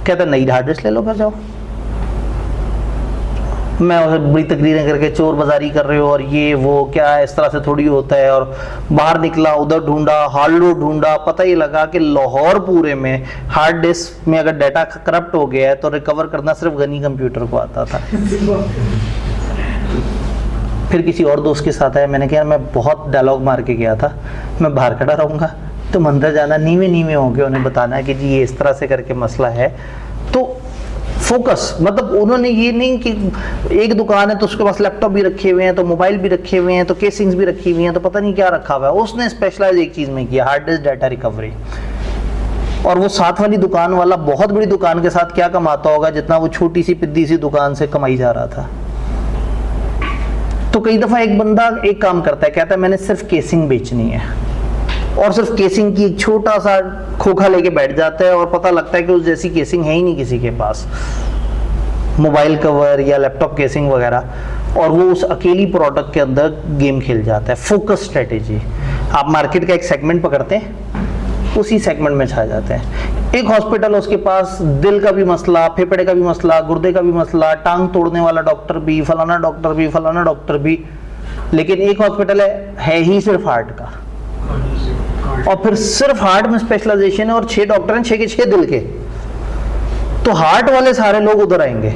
कहता नई हार्ड डिस्क ले लो, फिर जाओ। मैं उसे बड़ी तकरीरें करके चोर बाजारी कर रहे हो और ये वो, क्या इस तरह से थोड़ी होता है। और बाहर निकला, उधर ढूंढा, हार्डलो ढूंढा, पता ही लगा कि लाहौर पूरे में हार्ड डिस्क में अगर डाटा करप्ट हो गया है तो रिकवर करना सिर्फ गनी कंप्यूटर को आता था। फिर किसी और दोस्त के साथ आया, मैंने कहा मैं बहुत डायलॉग मार के गया था, मैं बाहर खड़ा रहूँगा, तुम अंदर जाना, नीवे होंगे, उन्हें बताना है कि जी ये इस तरह से करके मसला है। तो फोकस, मतलब उन्होंने ये नहीं कि एक दुकान है तो उसके पास लैपटॉप भी रखे हुए हैं, तो मोबाइल भी रखे हुए हैं, तो केसिंग्स भी रखी हुई हैं, तो पता नहीं क्या रखा हुआ है। उसने स्पेशलाइज एक चीज़ में किया, हार्ड डिस्क डाटा रिकवरी। और वो साथ वाली दुकान वाला बहुत बड़ी दुकान के साथ क्या कमाता होगा जितना वो छोटी सी पिद्दी सी दुकान से कमाई जा रहा था। तो कई दफ़ा एक बंदा एक काम करता है, कहता है मैंने सिर्फ केसिंग बेचनी है, और सिर्फ केसिंग की एक छोटा सा खोखा लेके बैठ जाता है, और पता लगता है कि उस जैसी केसिंग है ही नहीं किसी के पास, मोबाइल कवर या लैपटॉप केसिंग वगैरह, और वो उस अकेली प्रोडक्ट के अंदर गेम खेल जाता है। फोकस स्ट्रेटेजी, आप मार्केट का एक सेगमेंट पकड़ते हैं, उसी सेगमेंट में छा जाते हैं। एक हॉस्पिटल, उसके पास दिल का भी मसला, फेफड़े का भी मसला, गुर्दे का भी मसला, टांग तोड़ने वाला डॉक्टर भी, फलाना डॉक्टर भी, लेकिन एक हॉस्पिटल है ही सिर्फ हार्ट का, और फिर सिर्फ हार्ट में स्पेशलाइजेशन है, और 6 डॉक्टर हैं, 6 के 6 दिल के। तो हार्ट वाले सारे लोग उधर आएंगे।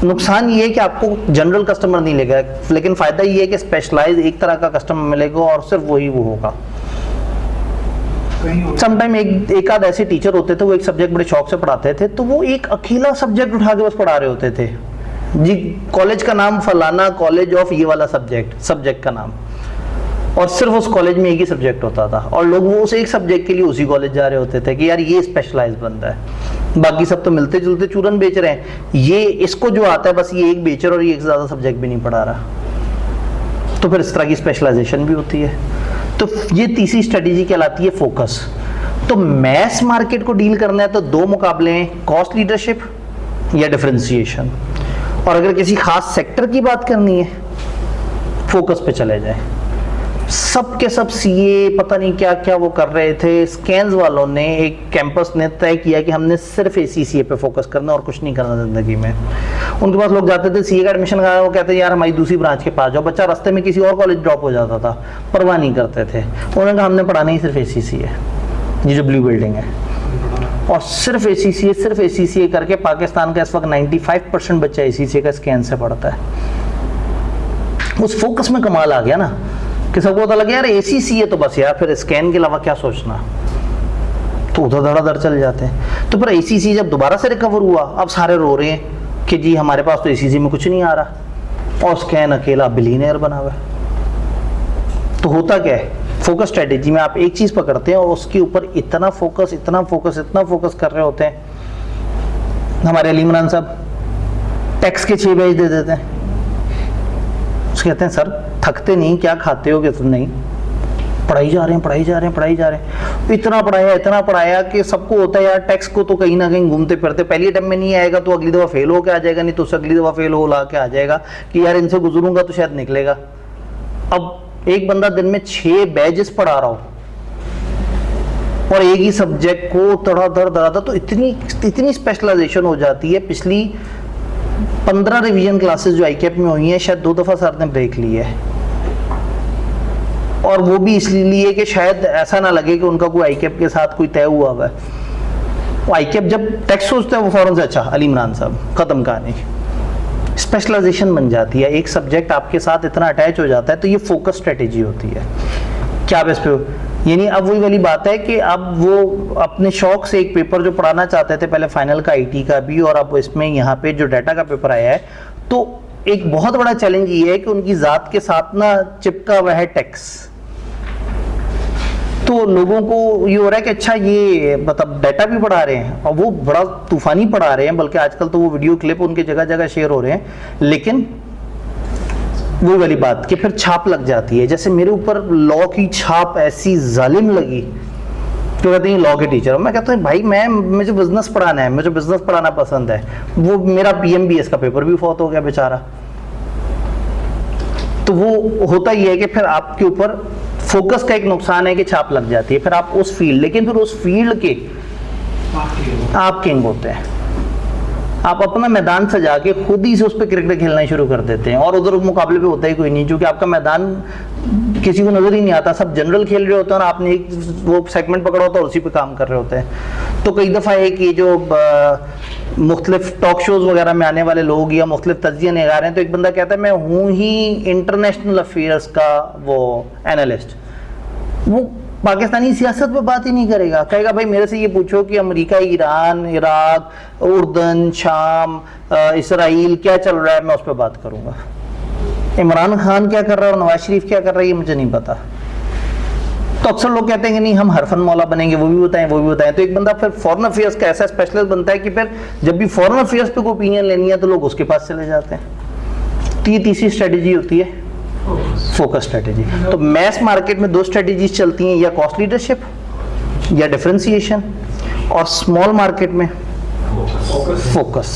नुकसान ये है कि आपको जनरल कस्टमर नहीं लेगा, लेकिन फायदा ये है कि स्पेशलाइज एक तरह का कस्टमर मिलेगा और सिर्फ वही वो होगा। समटाइम एक आध ऐसे टीचर होते थे, वो एक सब्जेक्ट बड़े शौक से पढ़ाते थे, तो वो एक अकेला सब्जेक्ट उठा के बस पढ़ा रहे होते थे जी, कॉलेज का नाम फलाना कॉलेज ऑफ ये वाला सब्जेक्ट का नाम, और सिर्फ उस कॉलेज में एक ही सब्जेक्ट होता था, और लोग वो उस एक सब्जेक्ट के लिए उसी कॉलेज जा रहे होते थे कि यार ये स्पेशलाइज बंदा है, बाकी सब तो मिलते जुलते चूरन बेच रहे हैं, ये इसको जो आता है बस ये एक बेच रहा और ये एक ज़्यादा सब्जेक्ट भी नहीं पढ़ा रहा। तो फिर इस तरह की स्पेशलाइजेशन भी होती है। तो ये तीसरी स्ट्रेटेजी कहलाती है फोकस। तो मैस मार्केट को डील करना है तो 2 मुकाबले हैं, कॉस्ट लीडरशिप या डिफरेंशिएशन। और अगर किसी खास सेक्टर की बात करनी है, फोकस पे चले जाए। सब के सब सीए पता नहीं क्या क्या वो कर रहे थे। स्कैन्स वालों ने, एक कैंपस ने तय किया कि हमने सिर्फ एसीसीए पे फोकस करना और कुछ नहीं करना जिंदगी में। उनके पास लोग जाते थे, सीए का एडमिशन कराया, वो कहते यार हमारी दूसरी ब्रांच के पास जाओ, बच्चा रास्ते में किसी और कॉलेज ड्रॉप हो जाता था, परवाह नहीं करते थे। उन्होंने कहा हमने पढ़ाना ही सिर्फ एसीसीए, ये जो ब्लू बिल्डिंग है, और सिर्फ एसीसीए करके पाकिस्तान का इस वक्त 95% बच्चा एसीसीए का स्कैन से पढ़ता है। उस फोकस में कमाल आ गया ना कि सबको पता लगा यार एसीसीए तो बस यार, फिर स्कैन के अलावा क्या सोचना, तो उधर धड़ाधड़ चल जाते हैं। तो फिर एसीसीए जब दोबारा से रिकवर हुआ, अब सारे रो रहे हैं कि जी हमारे पास तो एसीसीए में कुछ नहीं आ रहा, और स्कैन अकेला बिलियनियर बना हुआ है। तो होता क्या है, फोकस स्ट्रेटेजी में आप एक चीज पकड़ते हैं और उसके ऊपर इतना फोकस कर रहे होते हैं। हमारे अली इमरान साहब टैक्स के 6 पेज दे देते हैं, उसके कहते हैं सर थकते नहीं, क्या खाते हो कि तुम नहीं, पढ़ाई जा रहे हैं। इतना पढ़ाया कि सबको होता है यार टैक्स को तो कहीं ना कहीं घूमते फिरते, पहली अटेम्प्ट में नहीं आएगा तो अगली दफ़ा फेल होकर आ जाएगा, नहीं तो उससे अगली दफ़ा फेल हो ला के आ जाएगा कि यार इनसे गुजरूंगा तो शायद निकलेगा। अब एक बंदा दिन में 6 बैचेस पढ़ा रहा हो और एक ही सब्जेक्ट को तड़ा तो इतनी स्पेशलाइजेशन हो जाती है। पिछली 15 रिवीजन क्लासेस जो आईकेप में हुई हैं, शायद 2 दफ़ा सर ने ब्रेक ली है, और वो भी इसलिए कि शायद ऐसा ना लगे कि उनका कोई आईकेप के साथ कोई तय हुआ है। वो आईकेप जब टेक्स्ट सोचता है वो फौरन से अच्छा अली इमरान साहब खत्म कहानी, स्पेशलाइजेशन बन जाती है, एक सब्जेक्ट आपके साथ इतना अटैच हो जाता है, तो ये फोकस स्ट्रेटेजी होती है। क्या आप इस पे, यानी अब वही वाली बात है कि अब वो अपने शौक से एक पेपर जो पढ़ाना चाहते थे पहले फाइनल का आईटी का भी, और अब इसमें यहाँ पे जो डाटा का पेपर आया है, तो एक बहुत बड़ा चैलेंज ये है कि उनकी ज़ात के साथ ना चिपका हुआ है टैक्स। तो लोगों को ये हो रहा है कि अच्छा ये मतलब डाटा भी पढ़ा रहे हैं, और वो बड़ा तूफानी पढ़ा रहे हैं, बल्कि आजकल तो वो वीडियो क्लिप उनके जगह जगह शेयर हो रहे हैं, लेकिन वो वाली बात कि फिर छाप लग जाती है। जैसे मेरे ऊपर लॉ की छाप ऐसी जालिम लगी, तो कहते हैं लॉ के टीचर हो। मैं कहता हूँ भाई मुझे बिजनेस पढ़ाना है, मुझे बिजनेस पढ़ाना पसंद है। वो मेरा PMBS का पेपर भी फौत हो गया बेचारा। तो वो होता ही है कि फिर आपके ऊपर फोकस का एक नुकसान है कि छाप लग जाती है, फिर आप उस फील्ड, लेकिन फिर उस फील्ड के आप किंग होते हैं। आप अपना मैदान सजा के खुद ही से उस पर क्रिकेट खेलना शुरू कर देते हैं, और उधर मुकाबले पे होता ही कोई नहीं, क्योंकि आपका मैदान किसी को नजर ही नहीं आता, सब जनरल खेल रहे होते हैं और आपने एक वो सेगमेंट पकड़ा होता है और उसी पे काम कर रहे होते हैं। तो कई दफ़ा है कि जो मुख्तलिफ टॉक शोज वगैरह में आने वाले लोग या मुख्तलिफ तज्जिया निगार हैं, तो एक बंदा कहता है मैं हूँ ही इंटरनेशनल अफेयर्स का वो एनालिस्ट, वो पाकिस्तानी सियासत पे बात ही नहीं करेगा। कहेगा भाई मेरे से ये पूछो कि अमेरिका, ईरान, इराक, उर्दन, शाम, इसराइल क्या चल रहा है, मैं उस पर बात करूँगा। इमरान खान क्या कर रहा है और नवाज शरीफ क्या कर रहा है ये मुझे नहीं पता। तो अक्सर लोग कहते हैं कि नहीं हम हरफन मौला बनेंगे, वो भी बताएं वो भी बताएं। तो एक बंदा फिर फॉरेन अफेयर्स का ऐसा स्पेशलिस्ट बनता है कि फिर जब भी फॉरेन अफेयर्स पे कोई ओपिनियन लेनी है तो लोग उसके पास चले जाते हैं। तो ये तीसरी स्ट्रेटेजी होती है फोकस स्ट्रेटेजी। तो मैस मार्केट में दो स्ट्रेटेजीज चलती हैं, या कॉस्ट लीडरशिप या डिफरेंशिएशन, और स्मॉल मार्केट में फोकस।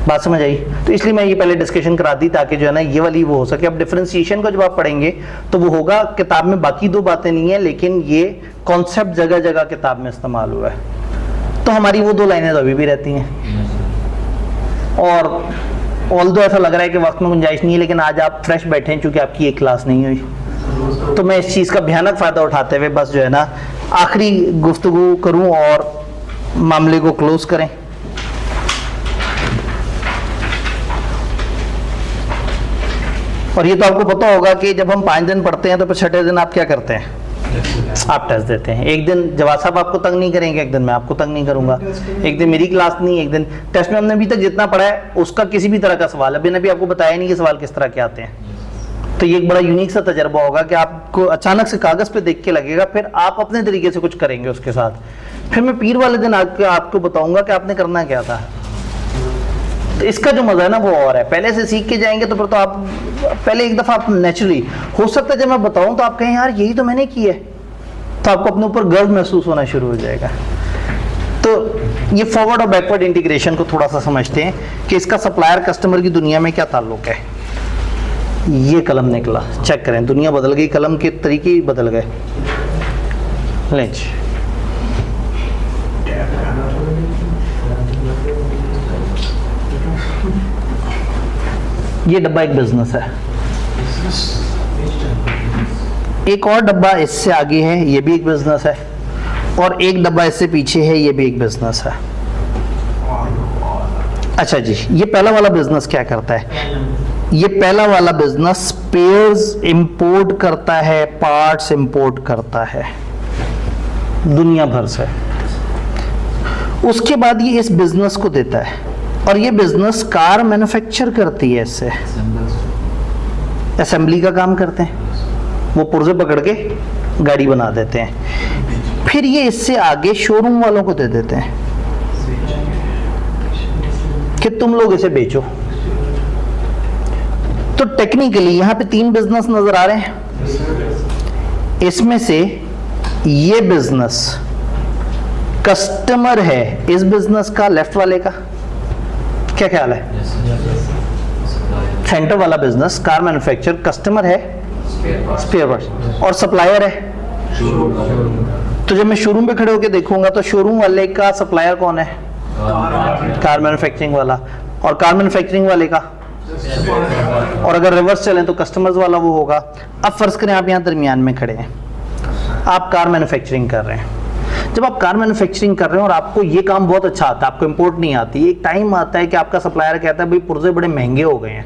बात समझ आई? तो इसलिए मैं ये पहले डिस्कशन करा दी ताकि जो है ना ये वाली वो हो सके। अब डिफरेंशिएशन को जब आप पढ़ेंगे तो वो होगा किताब में, बाकी दो बातें नहीं है, लेकिन ये कॉन्सेप्ट जगह जगह किताब में इस्तेमाल हुआ है। तो हमारी वो दो लाइनें तो अभी भी रहती हैं, और ऑल्दो ऐसा लग रहा है कि वक्त में गुंजाइश नहीं है, लेकिन आज आप फ्रेश बैठे हैं चूंकि आपकी एक क्लास नहीं हुई, तो मैं इस चीज़ का भयानक फ़ायदा उठाते हुए बस जो है ना आखिरी गुफ्तगू करूं और मामले को क्लोज करें। और ये तो आपको पता होगा कि जब हम 5 दिन पढ़ते हैं तो फिर छठे दिन आप क्या करते हैं, आप टेस्ट देते हैं। एक दिन जवाब साहब आपको तंग नहीं करेंगे, एक दिन मैं आपको तंग नहीं करूंगा, एक दिन मेरी क्लास नहीं, एक दिन टेस्ट में हमने अभी तक जितना पढ़ा है उसका किसी भी तरह का सवाल अभी ने भी आपको बताया नहीं कि सवाल किस तरह के आते हैं। तो ये एक बड़ा यूनिक सा तजर्बा होगा कि आपको अचानक से कागज पे देख के लगेगा, फिर आप अपने तरीके से कुछ करेंगे उसके साथ। फिर मैं पीर वाले दिन आके आपको बताऊंगा कि आपने करना क्या था। तो इसका जो मजा है ना वो और है, पहले से सीख के जाएंगे तो फिर तो आप पहले एक दफा आप नेचुरली, हो सकता है जब मैं बताऊं तो आप कहें यार यही तो मैंने की है, तो आपको अपने ऊपर गर्व महसूस होना शुरू हो जाएगा। तो ये फॉरवर्ड और बैकवर्ड इंटीग्रेशन को थोड़ा सा समझते हैं कि इसका सप्लायर कस्टमर की दुनिया में क्या ताल्लुक है। ये कलम निकला, चेक करें, दुनिया बदल गई, कलम के तरीके ही बदल गए। लें ये डब्बा एक बिजनेस है, एक और डब्बा इससे आगे है, ये भी एक बिजनेस है, और एक डब्बा इससे पीछे है, ये भी एक बिजनेस है। अच्छा जी, ये पहला वाला बिजनेस क्या करता है? ये पहला वाला बिजनेस स्पेयर्स इंपोर्ट करता है, पार्ट्स इंपोर्ट करता है दुनिया भर से। उसके बाद ये इस बिजनेस को देता है, और ये बिजनेस कार मैन्युफैक्चर करती है, इससे असेंबली का काम करते हैं, वो पुर्जे पकड़ के गाड़ी बना देते हैं। फिर ये इससे आगे शोरूम वालों को दे देते हैं कि तुम लोग इसे बेचो। तो टेक्निकली यहाँ पे 3 बिजनेस नजर आ रहे हैं। इसमें से ये बिजनेस कस्टमर है इस बिजनेस का, लेफ्ट वाले का, क्या ख्याल है? सेंटर वाला बिजनेस कार मैन्युफैक्चर, कस्टमर है स्पेयर पार्ट्स, और सप्लायर है। तो जब मैं शोरूम पे खड़े होकर देखूंगा तो शोरूम वाले का सप्लायर कौन है? कार मैन्युफैक्चरिंग वाला, और कार मैन्युफैक्चरिंग वाले का, और अगर रिवर्स चलें तो कस्टमर्स वाला वो होगा। अब फर्ज करें आप यहाँ दरमियान में खड़े हैं, आप कार मैन्युफैक्चरिंग कर रहे हैं। जब आप कार मैन्युफैक्चरिंग कर रहे हो और आपको ये काम बहुत अच्छा आता है, आपको इंपोर्ट नहीं आती, एक टाइम आता है कि आपका सप्लायर कहता है भाई पुर्जे बड़े महंगे हो गए हैं।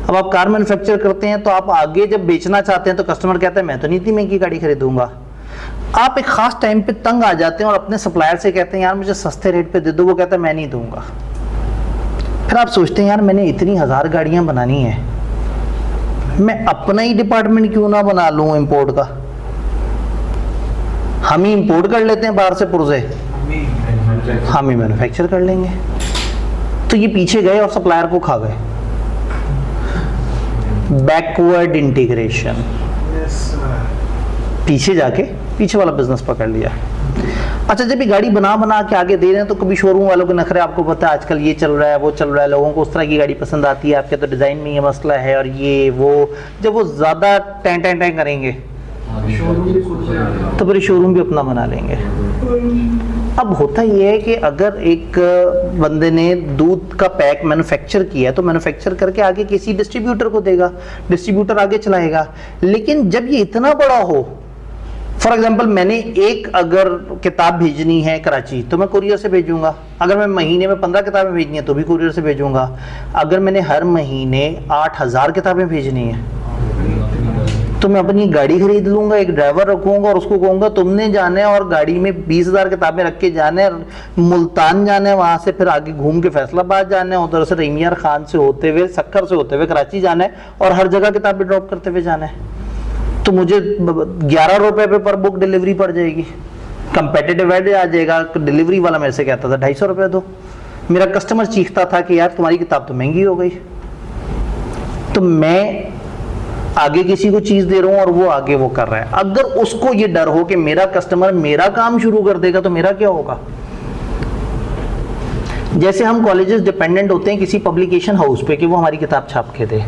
अब आप कार मैन्युफैक्चर करते हैं तो आप आगे जब बेचना चाहते हैं तो कस्टमर कहता है मैं तो नहीं इतनी महंगी गाड़ी खरीदूंगा। आप एक खास टाइम पे तंग आ जाते हैं और अपने सप्लायर से कहते हैं यार मुझे सस्ते रेट पे दे दो, वो कहता है मैं नहीं दूंगा। फिर आप सोचते हैं यार मैंने इतनी 1000 गाड़ियां बनानी है, मैं अपना ही डिपार्टमेंट क्यों ना बना लूं इंपोर्ट का, हम ही इंपोर्ट कर लेते हैं बाहर से पुर्जे, हम ही मैन्युफैक्चर कर लेंगे। तो ये पीछे गए और सप्लायर को खा गए। बैकवर्ड इंटीग्रेशन, पीछे जाके पीछे वाला बिजनेस पकड़ लिया। अच्छा, जब ये गाड़ी बना के आगे दे रहे हैं तो कभी शोरूम वालों के नखरे, आपको पता है आजकल ये चल रहा है वो चल रहा है, लोगों को उस तरह की गाड़ी पसंद आती है, आपके तो डिजाइन में ये मसला है और ये वो, जब वो ज्यादा टैं करेंगे तो फिर शोरूम भी अपना बना लेंगे। अब होता ये है कि अगर एक बंदे ने दूध का पैक मैन्युफैक्चर किया है तो मैन्युफैक्चर करके आगे किसी डिस्ट्रीब्यूटर को देगा, डिस्ट्रीब्यूटर आगे चलाएगा। लेकिन जब ये इतना बड़ा हो, फॉर एग्जाम्पल मैंने एक अगर किताब भेजनी है कराची तो मैं कुरियर से भेजूंगा, अगर मैं महीने में 15 किताबें भेजनी है तो भी कुरियर से भेजूंगा, अगर मैंने हर महीने 8000 किताबें भेजनी है तो मैं अपनी गाड़ी खरीद लूंगा, एक ड्राइवर रखूंगा और उसको कहूंगा तुमने जाना है और गाड़ी में 20,000 किताबें रख के जाना है, मुल्तान जाना है, वहां से फिर आगे घूम के फैसलाबाद जाना है, उधर से रहीमियार खान से होते हुए सक्खर से होते हुए कराची जाना है और हर जगह किताबें ड्रॉप करते हुए जाना है। तो मुझे 11 रुपए पे पर बुक डिलीवरी पड़ जाएगी, कंपेटिटिव एड आ जाएगा। डिलीवरी वाला मेरे से कहता था 250 रुपए दो, मेरा कस्टमर चीखता था कि यार तुम्हारी किताब तो महंगी हो गई। तो मैं आगे किसी को चीज दे रहा हूं और वो आगे वो कर रहा है। अगर उसको ये डर हो कि मेरा कस्टमर मेरा काम शुरू कर देगा तो मेरा क्या होगा। जैसे हम कॉलेजेस डिपेंडेंट होते हैं किसी पब्लिकेशन हाउस पे कि वो हमारी किताब छाप के दे,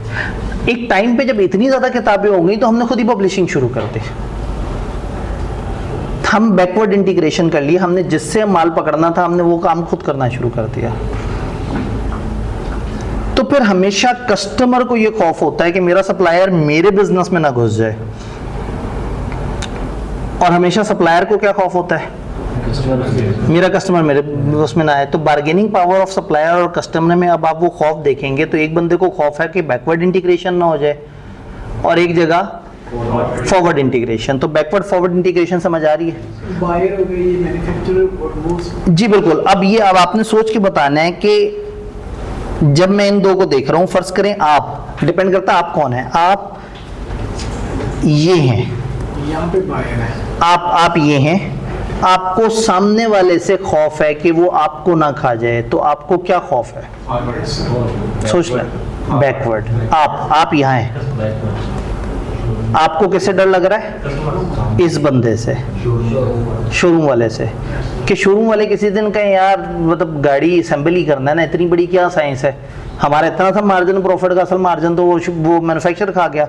एक टाइम पे जब इतनी ज्यादा किताबें हो गई तो हमने खुद ही पब्लिशिंग शुरू कर दी। हम बैकवर्ड इंटीग्रेशन कर लिए, हमने जिससे माल पकड़ना था हमने वो काम खुद करना शुरू कर दिया। तो फिर हमेशा कस्टमर को ये खौफ होता है कि मेरा सप्लायर मेरे बिजनेस में ना घुस जाए, और हमेशा सप्लायर को क्या खौफ होता है, मेरा कस्टमर मेरे उसमें ना आए। तो बार्गेनिंग पावर ऑफ सप्लायर और कस्टमर में अब आप वो खौफ देखेंगे तो एक बंदे को खौफ है कि बैकवर्ड इंटीग्रेशन ना हो जाए और एक जगह फॉरवर्ड इंटीग्रेशन। तो बैकवर्ड फॉरवर्ड इंटीग्रेशन समझ आ रही है, बायर हो गई, मैन्युफैक्चरर और वो। जी बिल्कुल। अब ये अब आपने सोच के बताना है कि जब मैं इन दो को देख रहा हूं, फर्ज करें आप, डिपेंड करता है आप कौन है, आप ये हैं, यहाँ पे बायर है, आप ये हैं, आपको सामने वाले से खौफ है कि वो आपको ना खा जाए, तो आपको क्या खौफ है, सोच लें, बैकवर्ड। आप यहाँ हैं, आपको किससे डर लग रहा है, इस बंदे से, शोरूम वाले से, कि शोरूम वाले किसी दिन कहें यार मतलब गाड़ी असेंबली करना है ना, इतनी बड़ी क्या साइंस है, हमारा इतना था मार्जिन प्रॉफिट का, असल मार्जिन तो वो मैन्युफैक्चर खा गया।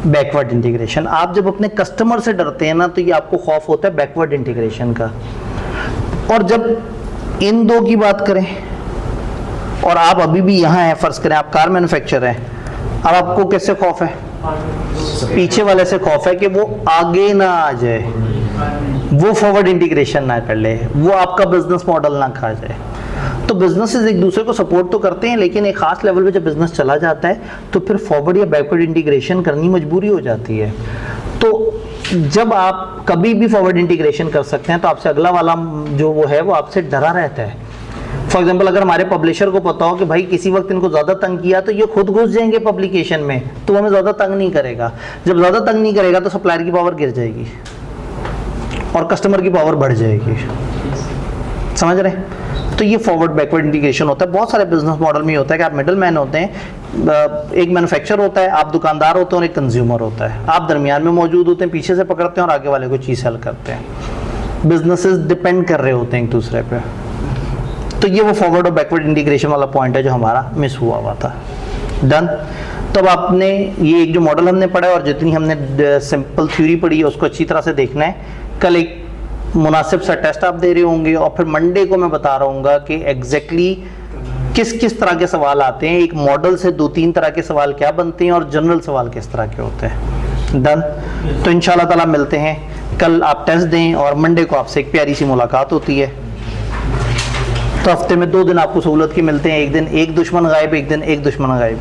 Backward integration. आप जब अपने कस्टमर से डरते हैं ना तो ये आपको खौफ होता है बैकवर्ड इंटीग्रेशन का। और जब इन दो की बात करें और आप अभी भी यहाँ हैं, फर्ज करें आप कार मैन्युफैक्चरर हैं, अब आपको किससे खौफ है, पीछे वाले से खौफ है कि वो आगे ना आ जाए, वो फॉरवर्ड इंटीग्रेशन ना कर ले, वो आपका बिजनेस मॉडल ना खा जाए। तो बिजनेसेस एक दूसरे को सपोर्ट तो करते हैं, लेकिन एक खास लेवल पे जब बिजनेस चला जाता है तो फिर फॉरवर्ड या बैकवर्ड इंटीग्रेशन करनी मजबूरी हो जाती है। तो जब आप कभी भी फॉरवर्ड इंटीग्रेशन कर सकते हैं तो आपसे अगला वाला जो वो है वो आपसे डरा रहता है। फॉर एग्जाम्पल अगर हमारे पब्लिशर को पता हो कि भाई किसी वक्त इनको ज्यादा तंग किया तो ये खुद घुस जाएंगे पब्लिकेशन में, तो हमें ज्यादा तंग नहीं करेगा। जब ज्यादा तंग नहीं करेगा तो सप्लायर की पावर गिर जाएगी और कस्टमर की पावर बढ़ जाएगी। समझ रहे हैं? तो ये फॉरवर्ड बैकवर्ड इंटीग्रेशन होता है। बहुत सारे बिजनेस मॉडल में होता है कि आप मिडल मैन होते हैं, एक मैन्युफैक्चरर होता है, आप दुकानदार होते हैं और एक कंज्यूमर होता है। आप दरमियान में मौजूद होते हैं, पीछे से पकड़ते हैं और आगे वाले को चीज सेल करते हैं। बिजनेसेस डिपेंड कर रहे होते हैं एक दूसरे पे। तो ये वो फॉरवर्ड और बैकवर्ड इंटीग्रेशन वाला पॉइंट है जो हमारा मिस हुआ था। डन। तो अब आपने ये एक जो मॉडल हमने पढ़ा है और जितनी हमने सिंपल थ्योरी पढ़ी है उसको अच्छी तरह से देखना है। कल एक मुनासिब सा टेस्ट आप दे रहे होंगे और फिर मंडे को मैं बता रहा हूँ कि एग्जैक्टली किस किस तरह के सवाल आते हैं, एक मॉडल से 2-3 तरह के सवाल क्या बनते हैं और जनरल सवाल किस तरह के होते हैं। डन। तो इंशाल्लाह ताला मिलते हैं कल आप टेस्ट दें और मंडे को आपसे एक प्यारी सी मुलाकात होती है, तो हफ्ते में 2 दिन आपको सहूलत के मिलते हैं, एक दिन एक दुश्मन गायब, एक दिन एक दुश्मन गायब।